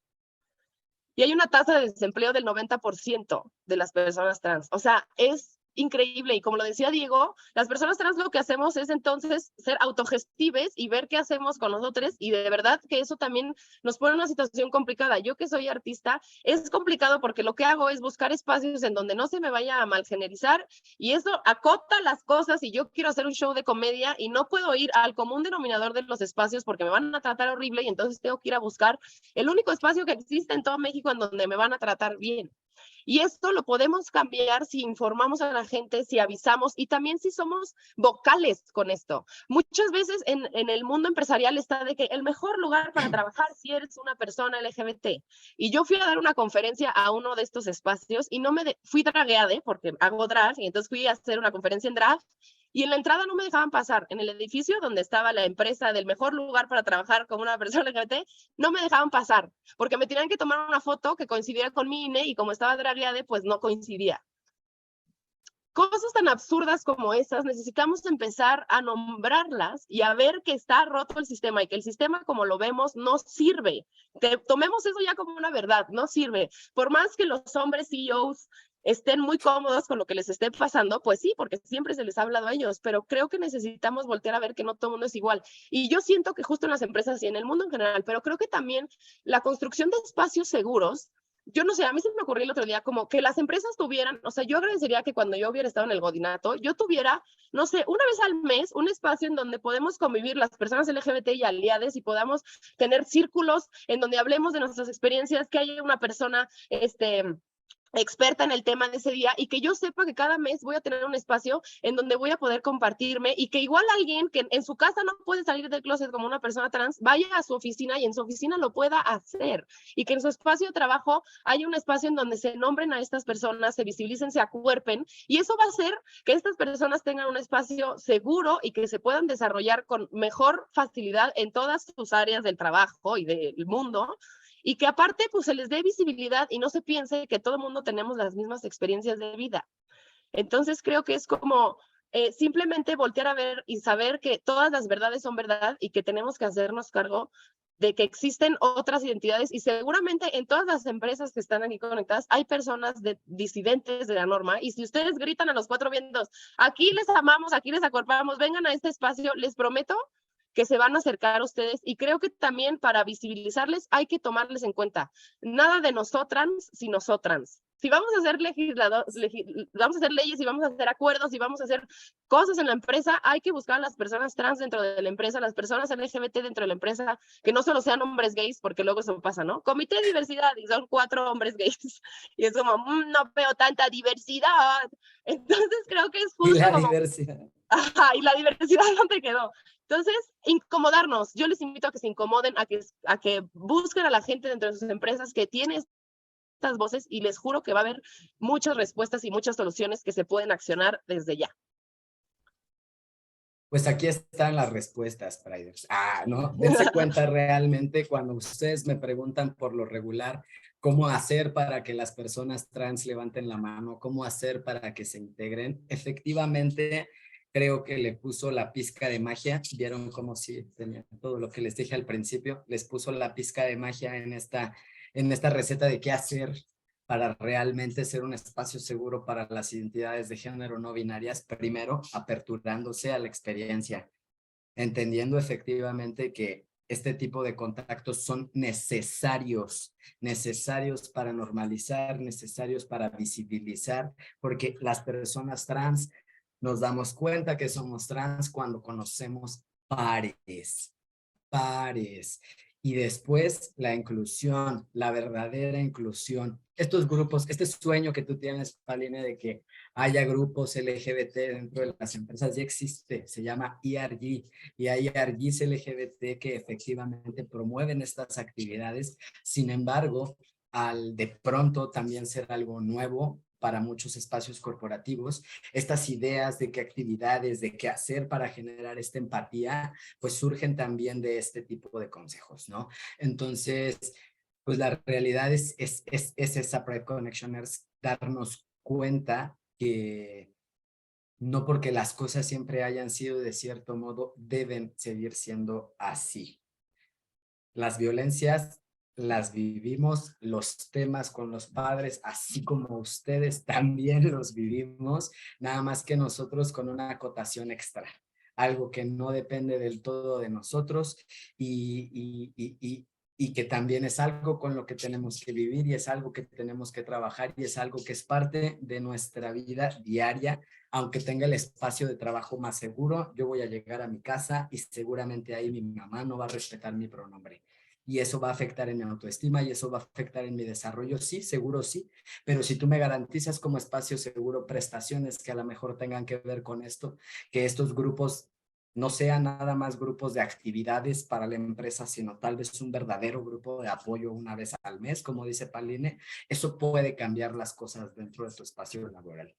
Y hay una tasa de desempleo del 90% de las personas trans. O sea, es increíble. Y como lo decía Diego, las personas trans lo que hacemos es entonces ser autogestives y ver qué hacemos con nosotros. Y de verdad que eso también nos pone en una situación complicada. Yo que soy artista, es complicado porque lo que hago es buscar espacios en donde no se me vaya a malgenerizar y eso acota las cosas y yo quiero hacer un show de comedia y no puedo ir al común denominador de los espacios porque me van a tratar horrible y entonces tengo que ir a buscar el único espacio que existe en todo México en donde me van a tratar bien. Y esto lo podemos cambiar si informamos a la gente, si avisamos y también si somos vocales con esto. Muchas veces en el mundo empresarial está de que el mejor lugar para trabajar si eres una persona LGBT. Y yo fui a dar una conferencia a uno de estos espacios y no me fui dragueada porque hago drag y entonces fui a hacer una conferencia en drag y en la entrada no me dejaban pasar. En el edificio donde estaba la empresa del mejor lugar para trabajar con una persona LGBT, no me dejaban pasar, porque me tenían que tomar una foto que coincidiera con mi INE y como estaba dragueada, pues no coincidía. Cosas tan absurdas como esas, necesitamos empezar a nombrarlas y a ver que está roto el sistema y que el sistema como lo vemos no sirve. Tomemos eso ya como una verdad, no sirve. Por más que los hombres CEOs estén muy cómodos con lo que les esté pasando, pues sí, porque siempre se les ha hablado a ellos, pero creo que necesitamos voltear a ver que no todo el mundo es igual. Y yo siento que justo en las empresas y en el mundo en general, pero creo que también la construcción de espacios seguros yo no sé, a mí se me ocurrió el otro día como que las empresas tuvieran, o sea, yo agradecería que cuando yo hubiera estado en el Godinato, yo tuviera, no sé, una vez al mes, un espacio en donde podemos convivir las personas LGBT y aliadas y podamos tener círculos en donde hablemos de nuestras experiencias, que haya una persona, experta en el tema de ese día y que yo sepa que cada mes voy a tener un espacio en donde voy a poder compartirme y que igual alguien que en su casa no puede salir del closet como una persona trans, vaya a su oficina y en su oficina lo pueda hacer y que en su espacio de trabajo haya un espacio en donde se nombren a estas personas, se visibilicen, se acuerpen y eso va a hacer que estas personas tengan un espacio seguro y que se puedan desarrollar con mejor facilidad en todas sus áreas del trabajo y del mundo y que aparte pues se les dé visibilidad y no se piense que todo el mundo tenemos las mismas experiencias de vida. Entonces creo que es como simplemente voltear a ver y saber que todas las verdades son verdad y que tenemos que hacernos cargo de que existen otras identidades y seguramente en todas las empresas que están aquí conectadas hay personas disidentes de la norma y si ustedes gritan a los cuatro vientos, aquí les amamos, aquí les acorpamos, vengan a este espacio, les prometo que se van a acercar a ustedes y creo que también para visibilizarles hay que tomarles en cuenta. Nada de nosotras, si nosotras. Si vamos a hacer vamos a hacer leyes y vamos a hacer acuerdos y vamos a hacer cosas en la empresa, hay que buscar a las personas trans dentro de la empresa, las personas LGBT dentro de la empresa, que no solo sean hombres gays, porque luego eso pasa, ¿no? Comité de diversidad y son 4 hombres gays. Y es como, no veo tanta diversidad. Entonces creo que es Y justo la como, diversidad. ajá, y la diversidad dónde quedó. Entonces, incomodarnos. Yo les invito a que se incomoden, a que busquen a la gente dentro de sus empresas que tiene estas voces y les juro que va a haber muchas respuestas y muchas soluciones que se pueden accionar desde ya. Pues aquí están las respuestas, Priders. No, dense cuenta realmente cuando ustedes me preguntan por lo regular cómo hacer para que las personas trans levanten la mano, cómo hacer para que se integren. Efectivamente, creo que le puso la pizca de magia. Vieron como si tenía todo lo que les dije al principio, les puso la pizca de magia en esta receta de qué hacer para realmente ser un espacio seguro para las identidades de género no binarias, primero aperturándose a la experiencia, entendiendo efectivamente que este tipo de contactos son necesarios para normalizar, necesarios para visibilizar, porque las personas trans nos damos cuenta que somos trans cuando conocemos pares. Y después la inclusión, la verdadera inclusión. Estos grupos, este sueño que tú tienes, Paline, de que haya grupos LGBT dentro de las empresas, ya existe, se llama ERG, y hay ERGs LGBT que efectivamente promueven estas actividades. Sin embargo, al de pronto también ser algo nuevo para muchos espacios corporativos, estas ideas de qué actividades, de qué hacer para generar esta empatía, pues surgen también de este tipo de consejos, ¿no? Entonces, pues la realidad es esa Pride Connectioners, darnos cuenta que no porque las cosas siempre hayan sido de cierto modo, deben seguir siendo así. Las violencias las vivimos, los temas con los padres, así como ustedes también los vivimos, nada más que nosotros con una acotación extra, algo que no depende del todo de nosotros y que también es algo con lo que tenemos que vivir y es algo que tenemos que trabajar y es algo que es parte de nuestra vida diaria. Aunque tenga el espacio de trabajo más seguro, yo voy a llegar a mi casa y seguramente ahí mi mamá no va a respetar mi pronombre. Y eso va a afectar en mi autoestima y eso va a afectar en mi desarrollo, sí, seguro sí, pero si tú me garantizas como espacio seguro prestaciones que a lo mejor tengan que ver con esto, que estos grupos no sean nada más grupos de actividades para la empresa, sino tal vez un verdadero grupo de apoyo una vez al mes, como dice Paline, eso puede cambiar las cosas dentro de tu espacio laboral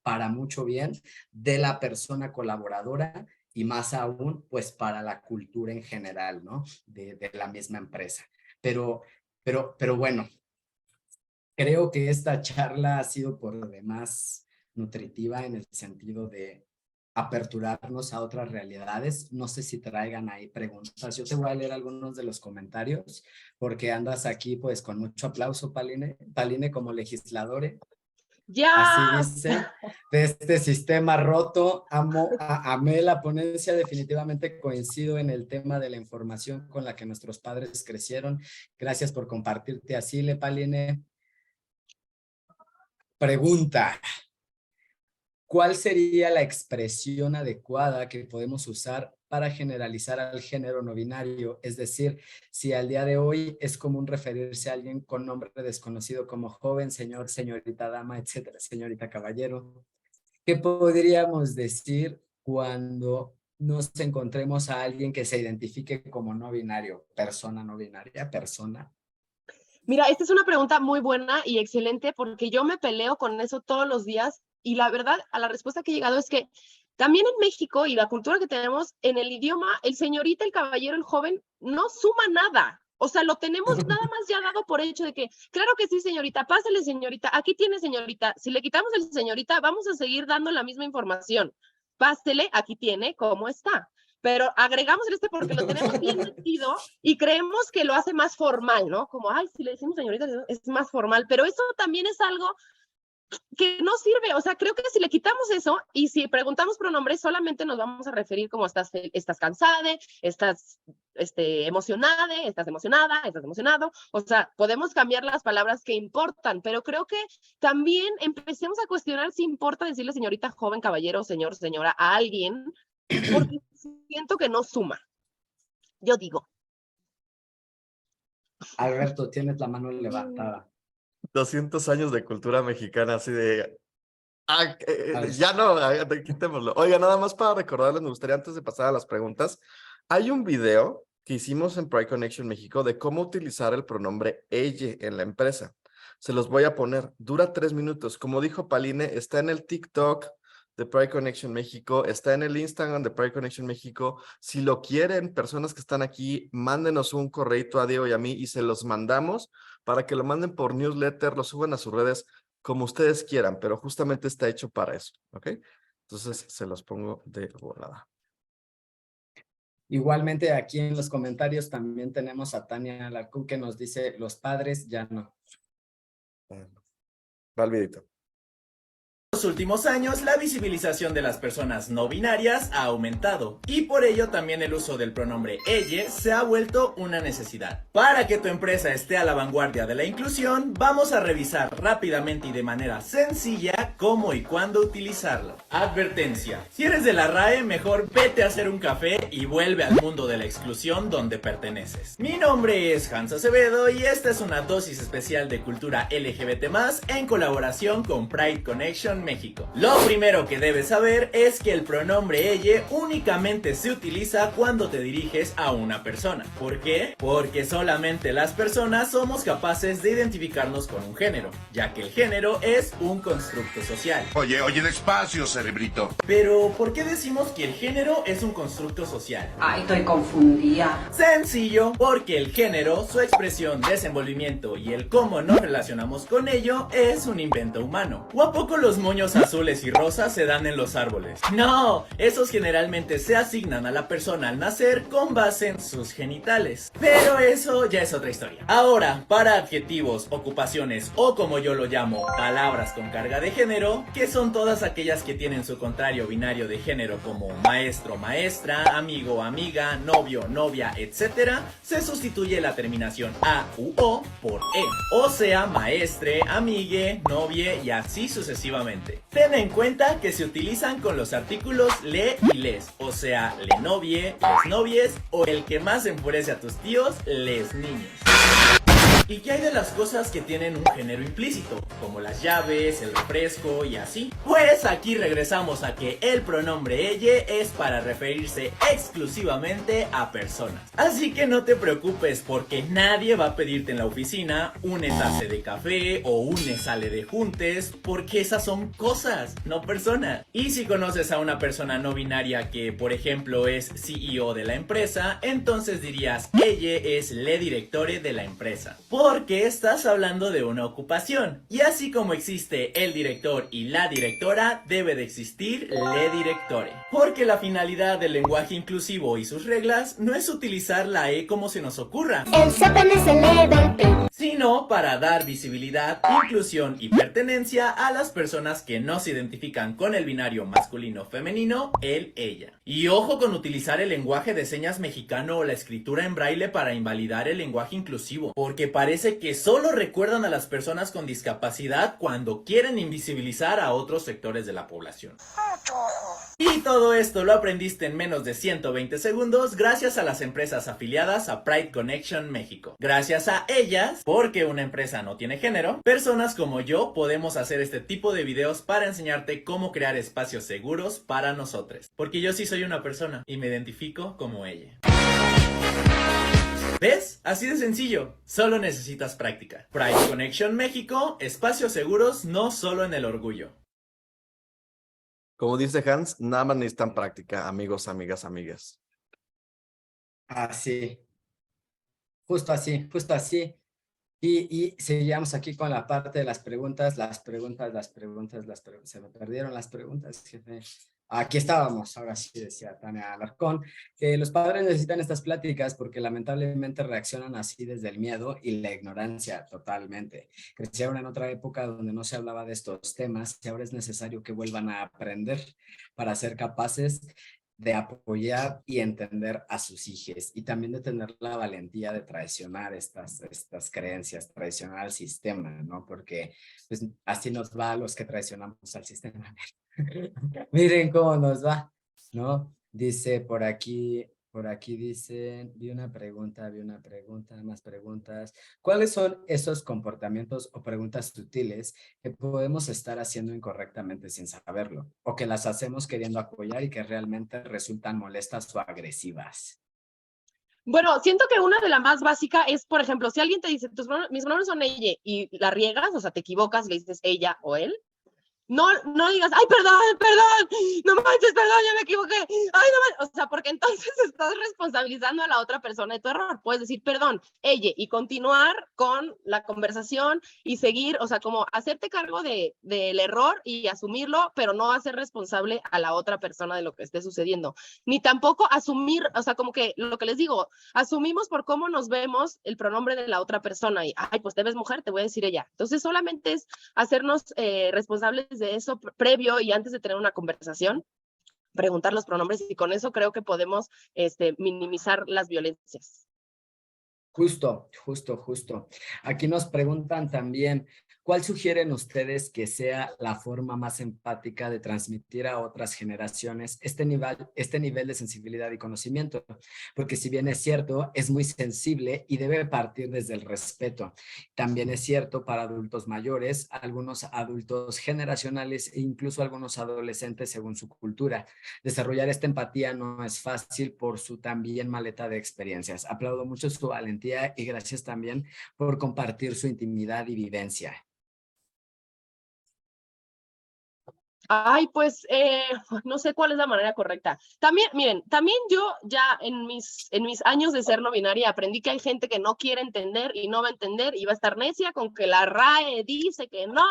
para mucho bien de la persona colaboradora y más aún, pues para la cultura en general, ¿no? De la misma empresa. Pero bueno, creo que esta charla ha sido por demás nutritiva en el sentido de aperturarnos a otras realidades. No sé si traigan ahí preguntas. Yo te voy a leer algunos de los comentarios porque andas aquí pues con mucho aplauso, Paline como legisladora. Así ¡Ya! dice, de este sistema roto, amé la ponencia, definitivamente coincido en el tema de la información con la que nuestros padres crecieron. Gracias por compartirte así, Paline. Pregunta. ¿Cuál sería la expresión adecuada que podemos usar para generalizar al género no binario? Es decir, si al día de hoy es común referirse a alguien con nombre desconocido como joven, señor, señorita dama, etcétera, señorita caballero, ¿qué podríamos decir cuando nos encontremos a alguien que se identifique como no binario? Persona no binaria, persona. Mira, esta es una pregunta muy buena y excelente porque yo me peleo con eso todos los días y la verdad, a la respuesta que he llegado es que también en México y la cultura que tenemos en el idioma, el señorita, el caballero, el joven, no suma nada. O sea, lo tenemos nada más ya dado por hecho de que, claro que sí, señorita, pásale, señorita, aquí tiene, señorita. Si le quitamos el señorita, vamos a seguir dando la misma información. Pásele, aquí tiene, ¿cómo está? Pero agregamos el porque lo tenemos bien metido y creemos que lo hace más formal, ¿no? Como, ay, si le decimos señorita, es más formal, pero eso también es algo que no sirve. O sea, creo que si le quitamos eso y si preguntamos pronombres, solamente nos vamos a referir como estás cansada, estás emocionada, estás emocionada, estás emocionado. O sea, podemos cambiar las palabras que importan, pero creo que también empecemos a cuestionar si importa decirle señorita, joven, caballero, señor, señora a alguien, porque siento que no suma. Yo digo. Alberto, tienes la mano levantada. 200 años de cultura mexicana, así de... Pues, ya no, quitémoslo. Oiga, nada más para recordarles, me gustaría antes de pasar a las preguntas, hay un video que hicimos en Pride Connection México de cómo utilizar el pronombre ella en la empresa. Se los voy a poner, dura 3 minutos. Como dijo Paline, está en el TikTok de Pride Connection México, está en el Instagram de Pride Connection México. Si lo quieren, personas que están aquí, mándenos un correito a Diego y a mí y se los mandamos para que lo manden por newsletter, lo suban a sus redes, como ustedes quieran, pero justamente está hecho para eso, ¿ok? Entonces se los pongo de volada. igualmente aquí en los comentarios también tenemos a Tania Lacú que nos dice, los padres ya no. Va el videito. En los últimos años, la visibilización de las personas no binarias ha aumentado y por ello también el uso del pronombre ella se ha vuelto una necesidad. Para que tu empresa esté a la vanguardia de la inclusión, vamos a revisar rápidamente y de manera sencilla cómo y cuándo utilizarlo. Advertencia: si eres de la RAE, mejor vete a hacer un café y vuelve al mundo de la exclusión donde perteneces. Mi nombre es Hans Acevedo y esta es una dosis especial de cultura LGBT+, en colaboración con Pride Connection México. Lo primero que debes saber es que el pronombre ella únicamente se utiliza cuando te diriges a una persona. ¿Por qué? Porque solamente las personas somos capaces de identificarnos con un género, ya que el género es un constructo social. Oye, despacio, cerebrito. Pero, ¿por qué decimos que el género es un constructo social? Ay, estoy confundida. Sencillo, porque el género, su expresión, desenvolvimiento y el cómo nos relacionamos con ello es un invento humano. ¿O a poco los moños azules y rosas se dan en los árboles? No, esos generalmente se asignan a la persona al nacer con base en sus genitales. Pero eso ya es otra historia. Ahora, para adjetivos, ocupaciones o como yo lo llamo, palabras con carga de género, que son todas aquellas que tienen su contrario binario de género como maestro, maestra, amigo, amiga, novio, novia, etc., se sustituye la terminación a u o por e. O sea, maestre, amigue, novie y así sucesivamente. Ten en cuenta que se utilizan con los artículos le y les, o sea, le novie, les novies o el que más enfurece a tus tíos, les niños. ¿Y qué hay de las cosas que tienen un género implícito? Como las llaves, el refresco y así. Pues aquí regresamos a que el pronombre ella es para referirse exclusivamente a personas. Así que no te preocupes porque nadie va a pedirte en la oficina un taza de café o un sale de juntes, porque esas son cosas, no personas. Y si conoces a una persona no binaria que, por ejemplo, es CEO de la empresa, entonces dirías, ella es le directore de la empresa. Porque estás hablando de una ocupación. Y así como existe el director y la directora, debe de existir le directore. Porque la finalidad del lenguaje inclusivo y sus reglas no es utilizar la E como se nos ocurra. El Zeppelin es el level P. Sino para dar visibilidad, inclusión y pertenencia a las personas que no se identifican con el binario masculino-femenino, él, ella. Y ojo con utilizar el lenguaje de señas mexicano o la escritura en braille para invalidar el lenguaje inclusivo, porque para Parece que solo recuerdan a las personas con discapacidad cuando quieren invisibilizar a otros sectores de la población. Y todo esto lo aprendiste en menos de 120 segundos gracias a las empresas afiliadas a Pride Connection México. Gracias a ellas, porque una empresa no tiene género, personas como yo podemos hacer este tipo de videos para enseñarte cómo crear espacios seguros para nosotros. Porque yo sí soy una persona y me identifico como ella. ¿Ves? Así de sencillo. Solo necesitas práctica. Pride Connection México, espacios seguros no solo en el orgullo. Como dice Hans, nada más necesitan práctica, amigos, amigas, amigas. Así, justo así, justo así. Y seguíamos aquí con la parte de las preguntas. Se me perdieron las preguntas, jefe. Aquí estábamos, ahora sí, decía Tania Alarcón, que los padres necesitan estas pláticas porque lamentablemente reaccionan así desde el miedo y la ignorancia totalmente. Crecieron en otra época donde no se hablaba de estos temas y ahora es necesario que vuelvan a aprender para ser capaces de apoyar y entender a sus hijos y también de tener la valentía de traicionar estas creencias, traicionar al sistema, ¿no? Porque pues, así nos va a los que traicionamos al sistema. Miren cómo nos va, ¿no? Dice por aquí dicen, vi una pregunta, más preguntas. ¿Cuáles son esos comportamientos o preguntas sutiles que podemos estar haciendo incorrectamente sin saberlo? O que las hacemos queriendo apoyar y que realmente resultan molestas o agresivas. Bueno, siento que una de las más básicas es, por ejemplo, si alguien te dice, mis pronombres son ella, y la riegas, o sea, te equivocas, le dices ella o él, no digas, ay, perdón, no manches, perdón, ya me equivoqué, ay, no manches, o sea, porque entonces estás responsabilizando a la otra persona de tu error. Puedes decir, perdón, ella, y continuar con la conversación y seguir, o sea, como hacerte cargo del error y asumirlo, pero no hacer responsable a la otra persona de lo que esté sucediendo. Ni tampoco asumir, o sea, como que lo que les digo, asumimos por cómo nos vemos el pronombre de la otra persona y, ay, pues te ves mujer, te voy a decir ella. Entonces solamente es hacernos responsables de eso previo y antes de tener una conversación, preguntar los pronombres y con eso creo que podemos minimizar las violencias. Justo. Aquí nos preguntan también, ¿cuál sugieren ustedes que sea la forma más empática de transmitir a otras generaciones este nivel de sensibilidad y conocimiento? Porque si bien es cierto, es muy sensible y debe partir desde el respeto. También es cierto para adultos mayores, algunos adultos generacionales e incluso algunos adolescentes según su cultura. Desarrollar esta empatía no es fácil por su también maleta de experiencias. Aplaudo mucho su valentía y gracias también por compartir su intimidad y vivencia. Ay, pues no sé cuál es la manera correcta. También, miren, también yo ya en mis años de ser no binaria aprendí que hay gente que no quiere entender y no va a entender y va a estar necia con que la RAE dice que no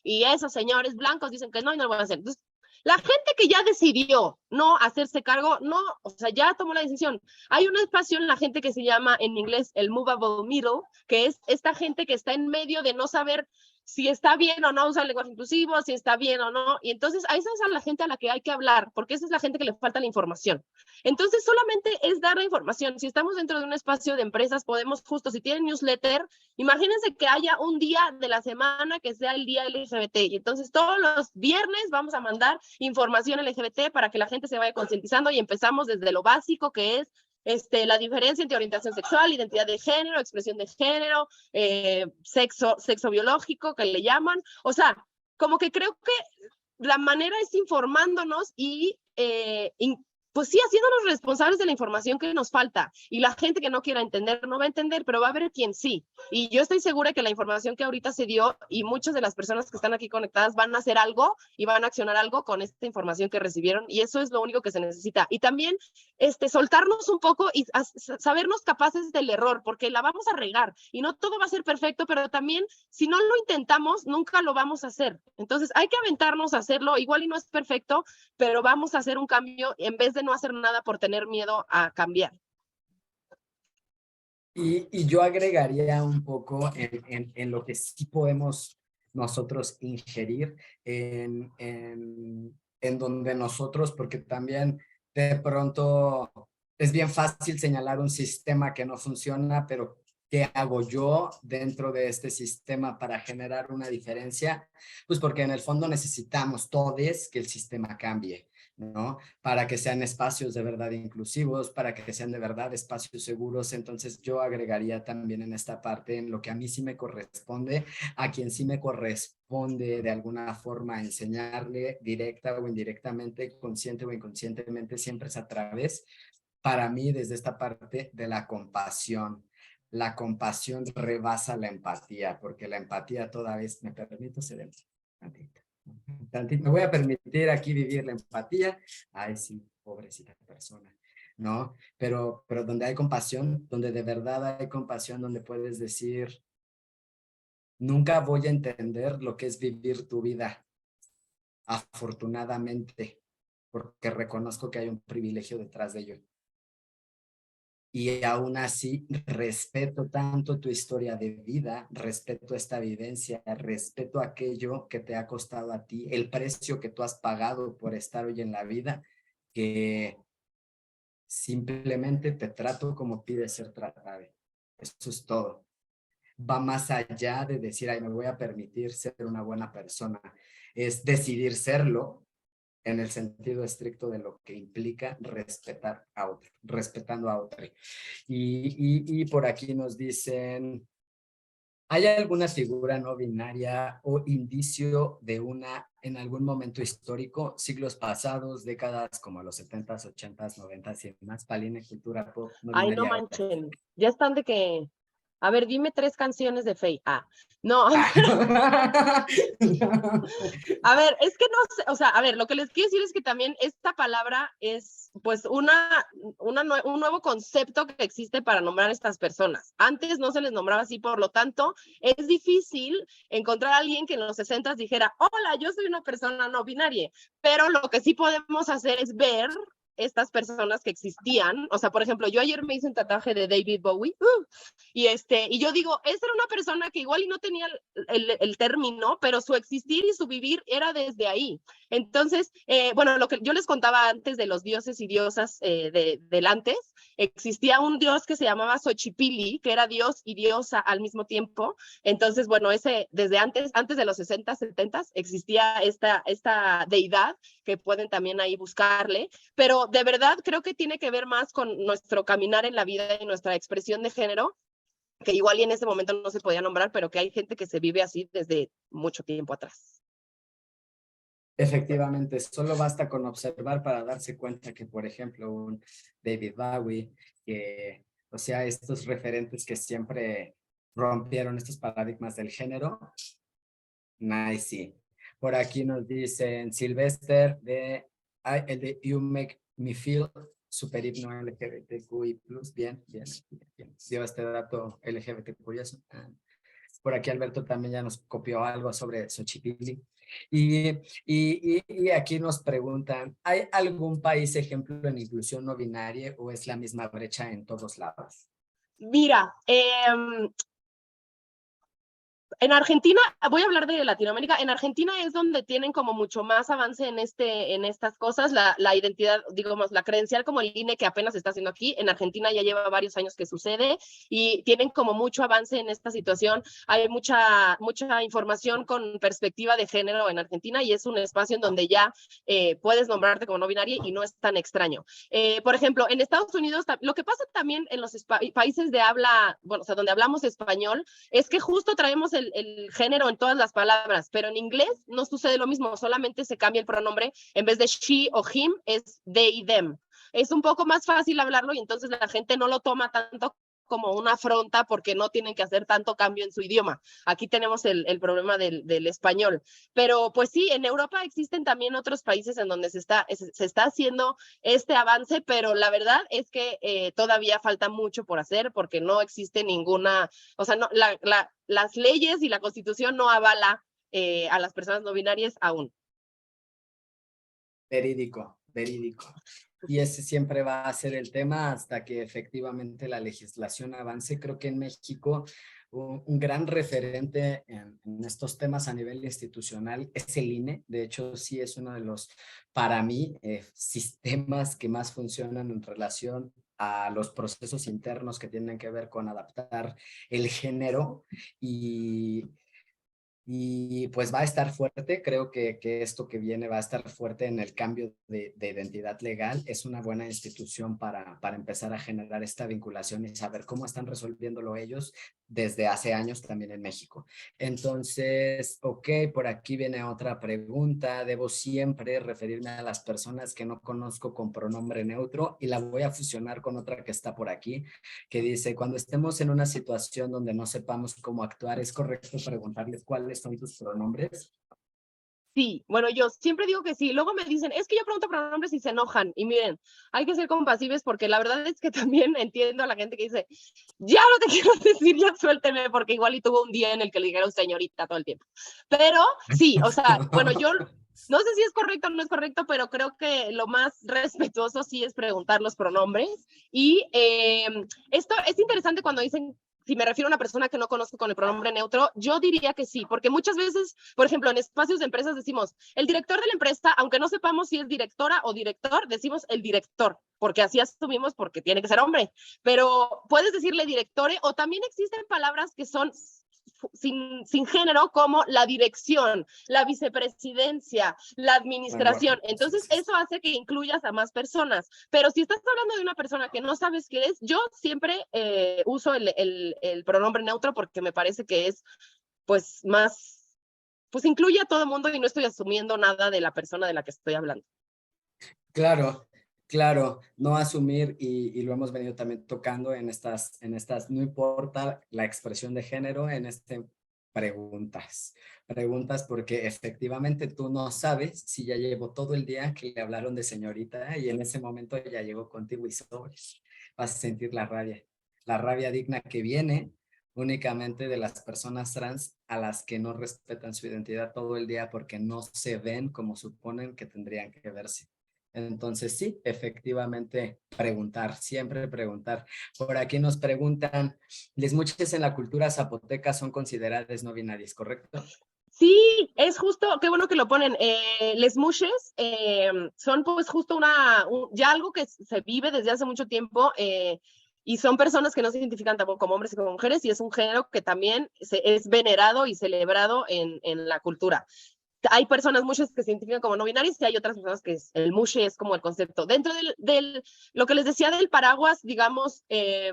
y esos señores blancos dicen que no y no lo van a hacer. Entonces, la gente que ya decidió no hacerse cargo, no, o sea, ya tomó la decisión. Hay un espacio en la gente que se llama en inglés el movable middle, que es esta gente que está en medio de no saber si está bien o no usar el lenguaje inclusivo, si está bien o no. Y entonces a esa es a la gente a la que hay que hablar, porque esa es la gente que le falta la información. Entonces solamente es dar la información. Si estamos dentro de un espacio de empresas, podemos justo, si tienen newsletter, imagínense que haya un día de la semana que sea el día LGBT. Y entonces todos los viernes vamos a mandar información LGBT para que la gente se vaya concientizando y empezamos desde lo básico que es la diferencia entre orientación sexual, identidad de género, expresión de género, sexo biológico, que le llaman. O sea, como que creo que la manera es informándonos y pues sí, haciéndonos responsables de la información que nos falta. Y la gente que no quiera entender, no va a entender, pero va a haber quien sí. Y yo estoy segura que la información que ahorita se dio y muchas de las personas que están aquí conectadas van a hacer algo y van a accionar algo con esta información que recibieron. Y eso es lo único que se necesita. Y también soltarnos un poco y sabernos capaces del error, porque la vamos a regar. Y no todo va a ser perfecto, pero también si no lo intentamos, nunca lo vamos a hacer. Entonces hay que aventarnos a hacerlo. Igual y no es perfecto, pero vamos a hacer un cambio en vez de no hacer nada por tener miedo a cambiar. Y yo agregaría un poco en lo que sí podemos nosotros ingerir, en donde nosotros, porque también de pronto es bien fácil señalar un sistema que no funciona, pero ¿Qué hago yo dentro de este sistema para generar una diferencia? Pues porque en el fondo necesitamos todos que el sistema cambie, ¿no? Para que sean espacios de verdad inclusivos, para que sean de verdad espacios seguros. Entonces yo agregaría también en esta parte, en lo que a mí sí me corresponde, a quien sí me corresponde de alguna forma enseñarle directa o indirectamente, consciente o inconscientemente, siempre es a través, para mí, desde esta parte de la compasión. La compasión rebasa la empatía, porque la empatía toda vez, me permito ser tantito, tantito, me voy a permitir aquí vivir la empatía. Ay, sí, pobrecita persona, ¿no? Pero donde hay compasión, donde de verdad hay compasión, donde puedes decir, nunca voy a entender lo que es vivir tu vida, afortunadamente, porque reconozco que hay un privilegio detrás de ello. Y aún así respeto tanto tu historia de vida, respeto esta vivencia, respeto aquello que te ha costado a ti, el precio que tú has pagado por estar hoy en la vida, que simplemente te trato como pides ser tratado. Eso es todo. Va más allá de decir, ay, me voy a permitir ser una buena persona. Es decidir serlo, en el sentido estricto de lo que implica respetar a otro, respetando a otro. Y por aquí nos dicen, ¿hay alguna figura no binaria o indicio de una en algún momento histórico, siglos pasados, décadas como los 70s, 80s, 90s y demás, Paline, cultura pop no Ay, no binaria? manchen. Ya están de que. A ver, dime 3 canciones de Faye. No. A ver, es que no sé, o sea, a ver, lo que les quiero decir es que también esta palabra es pues un nuevo concepto que existe para nombrar a estas personas. Antes no se les nombraba así, por lo tanto, es difícil encontrar a alguien que en los 60s dijera, hola, yo soy una persona no binaria, pero lo que sí podemos hacer es ver estas personas que existían, o sea, por ejemplo, yo ayer me hice un tatuaje de David Bowie, y yo digo, esa era una persona que igual y no tenía el término, pero su existir y su vivir era desde ahí. Entonces, bueno, lo que yo les contaba antes de los dioses y diosas del antes, existía un dios que se llamaba Xochipilli, que era dios y diosa al mismo tiempo. Entonces, bueno, desde antes de los 60, 70, existía esta deidad que pueden también ahí buscarle, pero de verdad creo que tiene que ver más con nuestro caminar en la vida y nuestra expresión de género, que igual y en ese momento no se podía nombrar, pero que hay gente que se vive así desde mucho tiempo atrás. Efectivamente, solo basta con observar para darse cuenta que, por ejemplo, un David Bowie, que, o sea, estos referentes que siempre rompieron estos paradigmas del género, nice, sí. Por aquí nos dicen Sylvester el de You Make Me Feel, super himno LGBTQI+, bien. Dio este dato LGBT curioso. Por aquí Alberto también ya nos copió algo sobre Xochipilli. Y aquí nos preguntan, ¿hay algún país ejemplo en inclusión no binaria o es la misma brecha en todos lados? Mira, en Argentina, voy a hablar de Latinoamérica, en Argentina es donde tienen como mucho más avance en estas cosas, la identidad, digamos, la credencial como el INE que apenas está haciendo aquí, en Argentina ya lleva varios años que sucede y tienen como mucho avance en esta situación, hay mucha información con perspectiva de género en Argentina y es un espacio en donde ya puedes nombrarte como no binaria y no es tan extraño. Por ejemplo, en Estados Unidos, lo que pasa también en los países de habla, bueno, o sea, donde hablamos español, es que justo traemos el género en todas las palabras, pero en inglés no sucede lo mismo, solamente se cambia el pronombre, en vez de she o him es they, them. Es un poco más fácil hablarlo y entonces la gente no lo toma tanto como una afronta porque no tienen que hacer tanto cambio en su idioma. Aquí tenemos el problema del español. Pero pues sí, en Europa existen también otros países en donde se está haciendo este avance, pero la verdad es que todavía falta mucho por hacer porque no existe ninguna, o sea, no, las leyes y la Constitución no avala a las personas no binarias aún. Verídico. Y ese siempre va a ser el tema hasta que efectivamente la legislación avance. Creo que en México un gran referente en estos temas a nivel institucional es el INE. De hecho, sí es uno de los, para mí, sistemas que más funcionan en relación a los procesos internos que tienen que ver con adaptar el género y pues va a estar fuerte. Creo que esto que viene va a estar fuerte en el cambio de identidad legal. Es una buena institución para empezar a generar esta vinculación y saber cómo están resolviéndolo ellos desde hace años también en México. Entonces, ok, por aquí viene otra pregunta. Debo siempre referirme a las personas que no conozco con pronombre neutro, y la voy a fusionar con otra que está por aquí, que dice: cuando estemos en una situación donde no sepamos cómo actuar, ¿es correcto preguntarles cuáles son tus pronombres? Sí, bueno, yo siempre digo que sí. Luego me dicen, es que yo pregunto pronombres y se enojan. Y miren, hay que ser compasivos, porque la verdad es que también entiendo a la gente que dice, ya no te quiero decir, ya suélteme, porque igual y tuvo un día en el que le dijeron señorita todo el tiempo. Pero sí, o sea, bueno, yo no sé si es correcto o no es correcto, pero creo que lo más respetuoso sí es preguntar los pronombres. Y esto es interesante cuando dicen, si me refiero a una persona que no conozco con el pronombre neutro, yo diría que sí, porque muchas veces, por ejemplo, en espacios de empresas decimos, el director de la empresa, aunque no sepamos si es directora o director, decimos el director, porque así asumimos, porque tiene que ser hombre. Pero puedes decirle directore, o también existen palabras que son sin género, como la dirección, la vicepresidencia, la administración. Entonces, eso hace que incluyas a más personas. Pero si estás hablando de una persona que no sabes qué es, yo siempre uso el pronombre neutro, porque me parece que es, pues, más, pues incluye a todo el mundo y no estoy asumiendo nada de la persona de la que estoy hablando. Claro, claro, no asumir, y lo hemos venido también tocando en estas, no importa la expresión de género, en preguntas porque efectivamente tú no sabes si ya llevo todo el día que le hablaron de señorita y en ese momento ya llegó contigo y sobres. Vas a sentir la rabia digna que viene únicamente de las personas trans a las que no respetan su identidad todo el día porque no se ven como suponen que tendrían que verse. Entonces sí, efectivamente, preguntar, siempre preguntar. Por aquí nos preguntan, ¿les mujeres en la cultura zapoteca son consideradas no binarias, correcto? Sí, es justo, qué bueno que lo ponen. Les mushes son pues justo ya algo que se vive desde hace mucho tiempo, y son personas que no se identifican tampoco como hombres y como mujeres, y es un género que también es venerado y celebrado en la cultura. Hay personas muchas que se identifican como no binarias y hay otras personas que el mushe es como el concepto. Dentro lo que les decía del paraguas, digamos,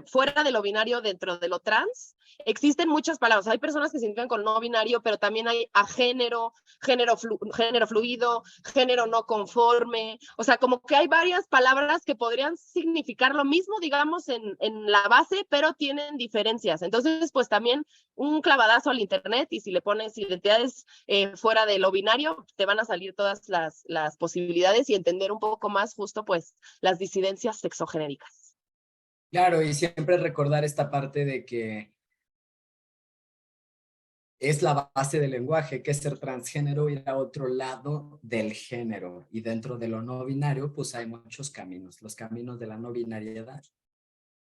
fuera de lo binario, dentro de lo trans, existen muchas palabras. Hay personas que se identifican con no binario, pero también hay género fluido, género no conforme. O sea, como que hay varias palabras que podrían significar lo mismo, digamos, en la base, pero tienen diferencias. Entonces, pues también un clavadazo al internet, y si le pones identidades fuera de lo binario, te van a salir todas las posibilidades y entender un poco más justo pues las disidencias sexogenéricas. Claro, y siempre recordar esta parte de que es la base del lenguaje, que es ser transgénero, ir a otro lado del género. Y dentro de lo no binario, pues hay muchos caminos. Los caminos de la no binariedad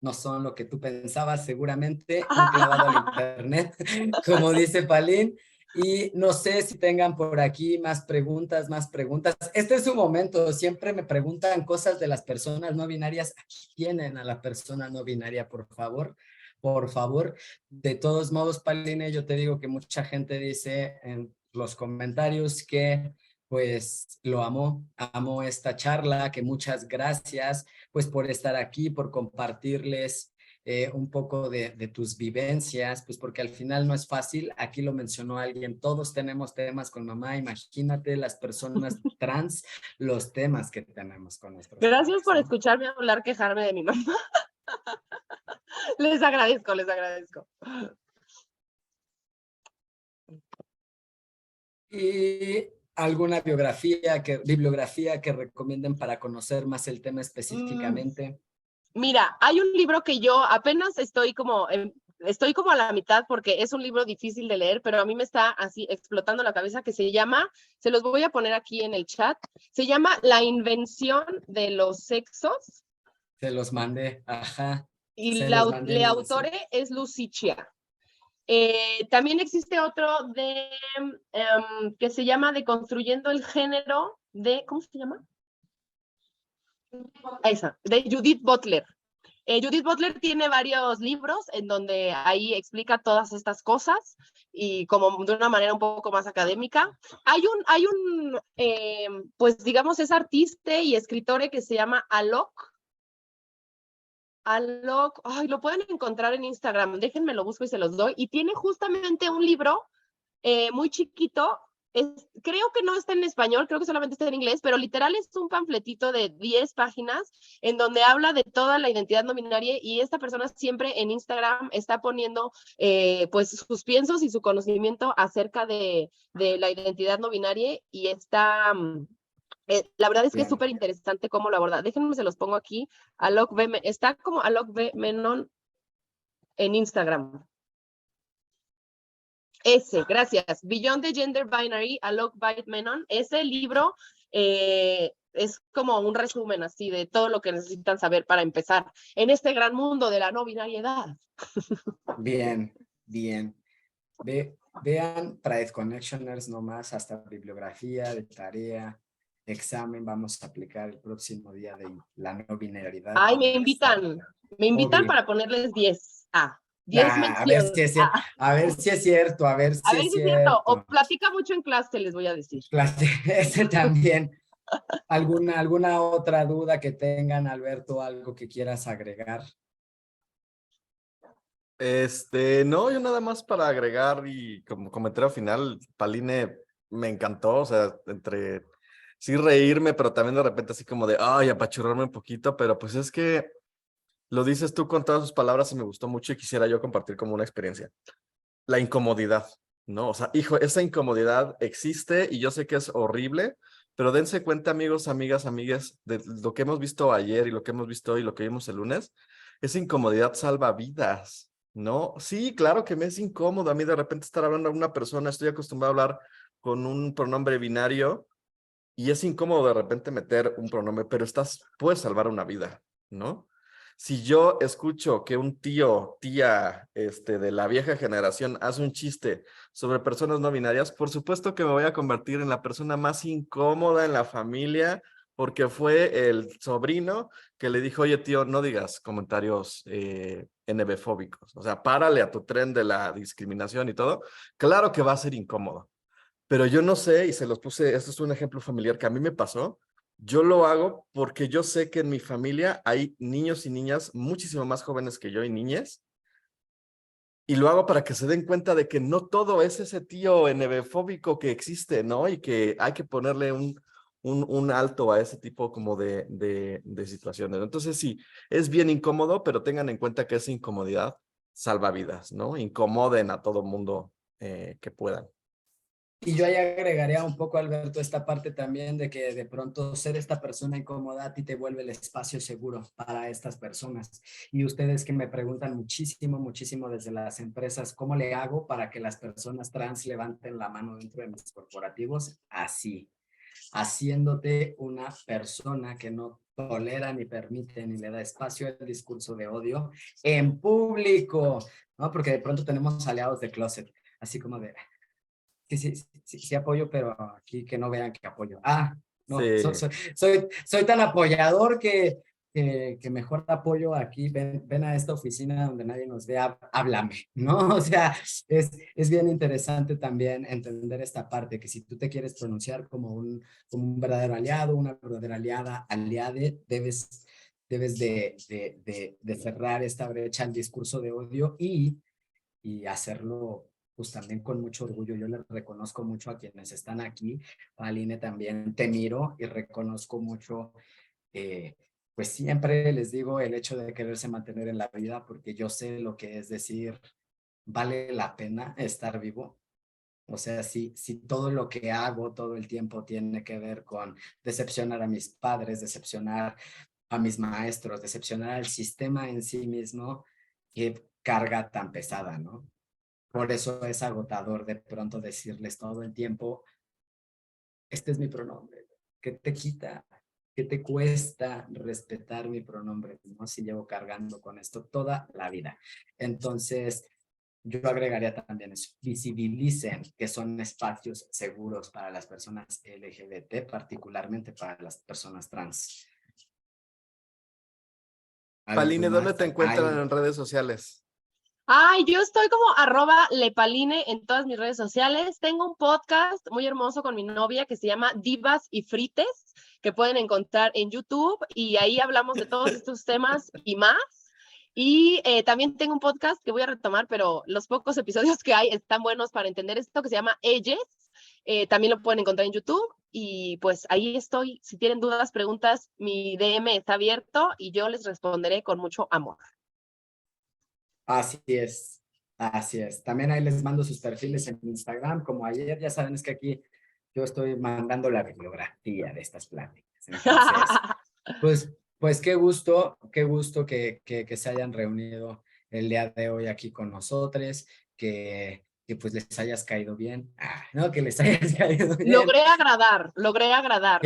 no son lo que tú pensabas, seguramente, un clavado al internet, como dice Palín. Y no sé si tengan por aquí más preguntas. Este es su momento, siempre me preguntan cosas de las personas no binarias. Aquí tienen a la persona no binaria, por favor. Por favor, de todos modos, Paline, yo te digo que mucha gente dice en los comentarios que pues lo amo esta charla, que muchas gracias pues por estar aquí, por compartirles un poco de tus vivencias, pues porque al final no es fácil, aquí lo mencionó alguien, todos tenemos temas con mamá, imagínate las personas trans, los temas que tenemos con nuestros Gracias por ¿no? escucharme hablar, quejarme de mi mamá. Les agradezco. Y alguna bibliografía que recomienden para conocer más el tema específicamente. Mira, hay un libro que yo apenas estoy como a la mitad, porque es un libro difícil de leer, pero a mí me está así explotando la cabeza, que se llama, se los voy a poner aquí en el chat, se llama La invención de los sexos. Se los mandé, ajá. Y la autore es Lucy Chia. También existe otro que se llama Deconstruyendo el género, ¿cómo se llama? Esa, de Judith Butler. Judith Butler tiene varios libros en donde ahí explica todas estas cosas y como de una manera un poco más académica. Hay un pues digamos, es artista y escritor que se llama Alok. Ay, lo pueden encontrar en Instagram, déjenme lo busco y se los doy. Y tiene justamente un libro muy chiquito. Creo que no está en español, creo que solamente está en inglés, pero literal es un panfletito de 10 páginas en donde habla de toda la identidad no binaria y esta persona siempre en Instagram está poniendo pues sus piensos y su conocimiento acerca de la identidad no binaria y está... la verdad es que es Bien. súper interesante cómo lo aborda. Déjenme, se los pongo aquí. Está como Alok B. Menon en Instagram. Gracias. Beyond the Gender Binary, Alok B. Menon. Ese libro es como un resumen así de todo lo que necesitan saber para empezar en este gran mundo de la no binariedad. Bien, bien. Vean Pride Connectioners nomás, hasta bibliografía de tarea, examen, vamos a aplicar el próximo día de la no binariedad. Ay, me invitan Obvio. para ponerles 10. 10 A ver si menciones. es cierto, a ver si es cierto, a ver A si ver es si es cierto. O cierto. platica mucho en clase, les voy a decir. Ese también. ¿Alguna otra duda que tengan, Alberto? ¿Algo que quieras agregar? No, yo nada más para agregar y como comentario final, Paline me encantó, o sea, entre sí reírme, pero también de repente así como de, ay, apachurrarme un poquito, pero pues es que lo dices tú con todas sus palabras y me gustó mucho y quisiera yo compartir como una experiencia. La incomodidad, ¿no? O sea, hijo, esa incomodidad existe y yo sé que es horrible, pero dense cuenta, amigos, amigas, amigues, de lo que hemos visto ayer y lo que hemos visto hoy y lo que vimos el lunes, esa incomodidad salva vidas, ¿no? Sí, claro que me es incómodo a mí de repente estar hablando a una persona, estoy acostumbrado a hablar con un pronombre binario y es incómodo de repente meter un pronombre, pero puedes salvar una vida, ¿no? Si yo escucho que un tío, tía, de la vieja generación hace un chiste sobre personas no binarias, por supuesto que me voy a convertir en la persona más incómoda en la familia porque fue el sobrino que le dijo, oye tío, no digas comentarios NB-fóbicos, o sea, párale a tu tren de la discriminación y todo. Claro que va a ser incómodo, pero yo no sé, y se los puse, esto es un ejemplo familiar que a mí me pasó, yo lo hago porque yo sé que en mi familia hay niños y niñas muchísimo más jóvenes que yo y niñas, y lo hago para que se den cuenta de que no todo es ese tío NB-fóbico que existe, ¿no? Y que hay que ponerle un alto a ese tipo como de situaciones. Entonces sí, es bien incómodo, pero tengan en cuenta que esa incomodidad salva vidas, ¿no? Incomoden a todo mundo que puedan. Y yo ahí agregaría un poco, Alberto, esta parte también de que de pronto ser esta persona incómoda a ti te vuelve el espacio seguro para estas personas. Y ustedes que me preguntan muchísimo, muchísimo desde las empresas, ¿cómo le hago para que las personas trans levanten la mano dentro de mis corporativos? Así, haciéndote una persona que no tolera ni permite ni le da espacio al discurso de odio en público, ¿no? Porque de pronto tenemos aliados de closet, así como de... Sí apoyo, pero aquí que no vean que apoyo. No, Sí. soy tan apoyador que mejor apoyo aquí. Ven a esta oficina donde nadie nos vea, háblame, ¿no? O sea, es bien interesante también entender esta parte, que si tú te quieres pronunciar como un verdadero aliado, una verdadera aliade, debes de cerrar esta brecha al discurso de odio y hacerlo pues también con mucho orgullo. Yo les reconozco mucho a quienes están aquí. Aline, también te miro y reconozco mucho, pues siempre les digo el hecho de quererse mantener en la vida, porque yo sé lo que es decir, vale la pena estar vivo. O sea, si todo lo que hago todo el tiempo tiene que ver con decepcionar a mis padres, decepcionar a mis maestros, decepcionar al sistema en sí mismo, qué carga tan pesada, ¿no? Por eso es agotador de pronto decirles todo el tiempo, este es mi pronombre. ¿Qué te quita? ¿Qué te cuesta respetar mi pronombre? ¿No? Si llevo cargando con esto toda la vida. Entonces, yo agregaría también eso. Visibilicen que son espacios seguros para las personas LGBT, particularmente para las personas trans. Paline, ¿dónde te encuentran Ay, en redes sociales? Ay, yo estoy como @lepaline en todas mis redes sociales. Tengo un podcast muy hermoso con mi novia que se llama Divas y Frites, que pueden encontrar en YouTube y ahí hablamos de todos estos temas y más. Y también tengo un podcast que voy a retomar, pero los pocos episodios que hay están buenos para entender esto, que se llama Elles. También lo pueden encontrar en YouTube y pues ahí estoy. Si tienen dudas, preguntas, mi DM está abierto y yo les responderé con mucho amor. así es, así es. También ahí les mando sus perfiles en Instagram, como ayer, ya saben, es que aquí yo estoy mandando la bibliografía de estas pláticas. Entonces, pues qué gusto que se hayan reunido el día de hoy aquí con nosotros, que pues les hayas caído bien. No, que les hayas caído bien. Logré agradar.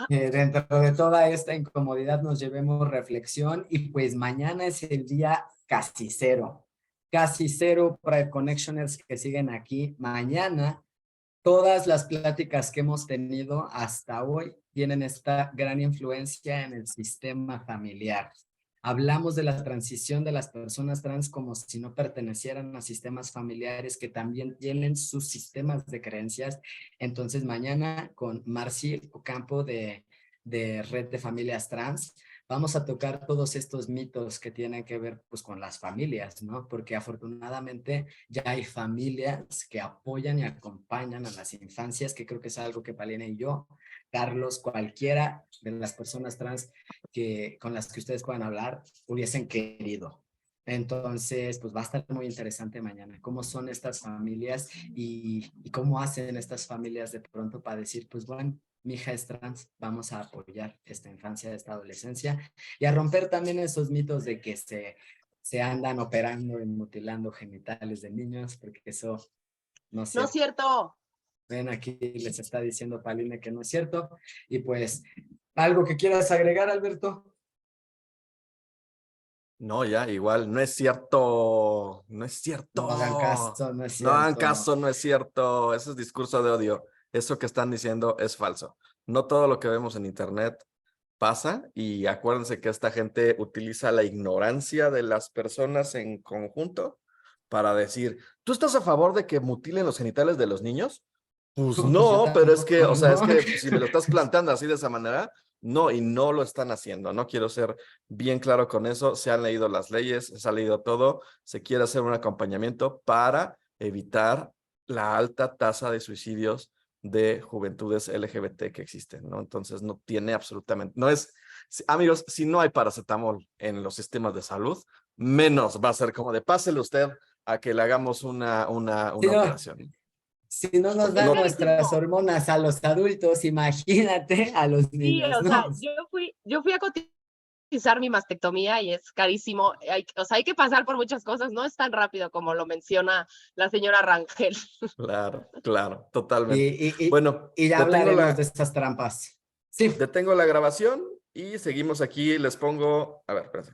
Que dentro de toda esta incomodidad nos llevemos reflexión y pues mañana es el día casi cero para Connectioners que siguen aquí. Mañana todas las pláticas que hemos tenido hasta hoy tienen esta gran influencia en el sistema familiar. Hablamos de la transición de las personas trans como si no pertenecieran a sistemas familiares que también tienen sus sistemas de creencias. Entonces mañana con Marci Ocampo de Red de Familias Trans, vamos a tocar todos estos mitos que tienen que ver pues con las familias, ¿no? Porque afortunadamente ya hay familias que apoyan y acompañan a las infancias, que creo que es algo que Paulina y yo, Carlos, cualquiera de las personas trans con las que ustedes puedan hablar, hubiesen querido. Entonces, pues va a estar muy interesante mañana, cómo son estas familias y cómo hacen estas familias de pronto para decir, pues bueno, mi hija es trans, vamos a apoyar esta infancia, esta adolescencia y a romper también esos mitos de que se andan operando y mutilando genitales de niños, porque eso no es No es cierto. cierto. Ven, aquí les está diciendo Paline que no es cierto. Y pues, ¿algo que quieras agregar, Alberto? No, ya, igual, no es cierto, no es cierto. No hagan caso, no es No hagan cierto. caso, no es cierto. Eso es discurso de odio. Eso que están diciendo es falso. No todo lo que vemos en internet pasa y acuérdense que esta gente utiliza la ignorancia de las personas en conjunto para decir, ¿tú estás a favor de que mutilen los genitales de los niños? Pues Pues yo no, pero es que, o sea, es tampoco, que ¿no? si me lo estás planteando así de esa manera, no, y no lo están haciendo, no quiero ser bien claro con eso, se han leído las leyes, se ha leído todo, se quiere hacer un acompañamiento para evitar la alta tasa de suicidios de juventudes LGBT que existen, ¿no? Entonces no tiene absolutamente, no es, amigos, si no hay paracetamol en los sistemas de salud, menos va a ser como de pásele usted a que le hagamos una Sí, no, operación. si no nos Porque Es dan no, nuestras carísimo. hormonas a los adultos, imagínate a los Sí, niños, o sea, ¿no? yo fui a cotizar mi mastectomía y es carísimo. O sea, hay que pasar por muchas cosas. No es tan rápido como lo menciona la señora Rangel. claro, claro, totalmente. Y, y, y, Bueno, y ya hablaremos de estas trampas. Sí. detengo la grabación y seguimos aquí. Les pongo, a ver, espérense.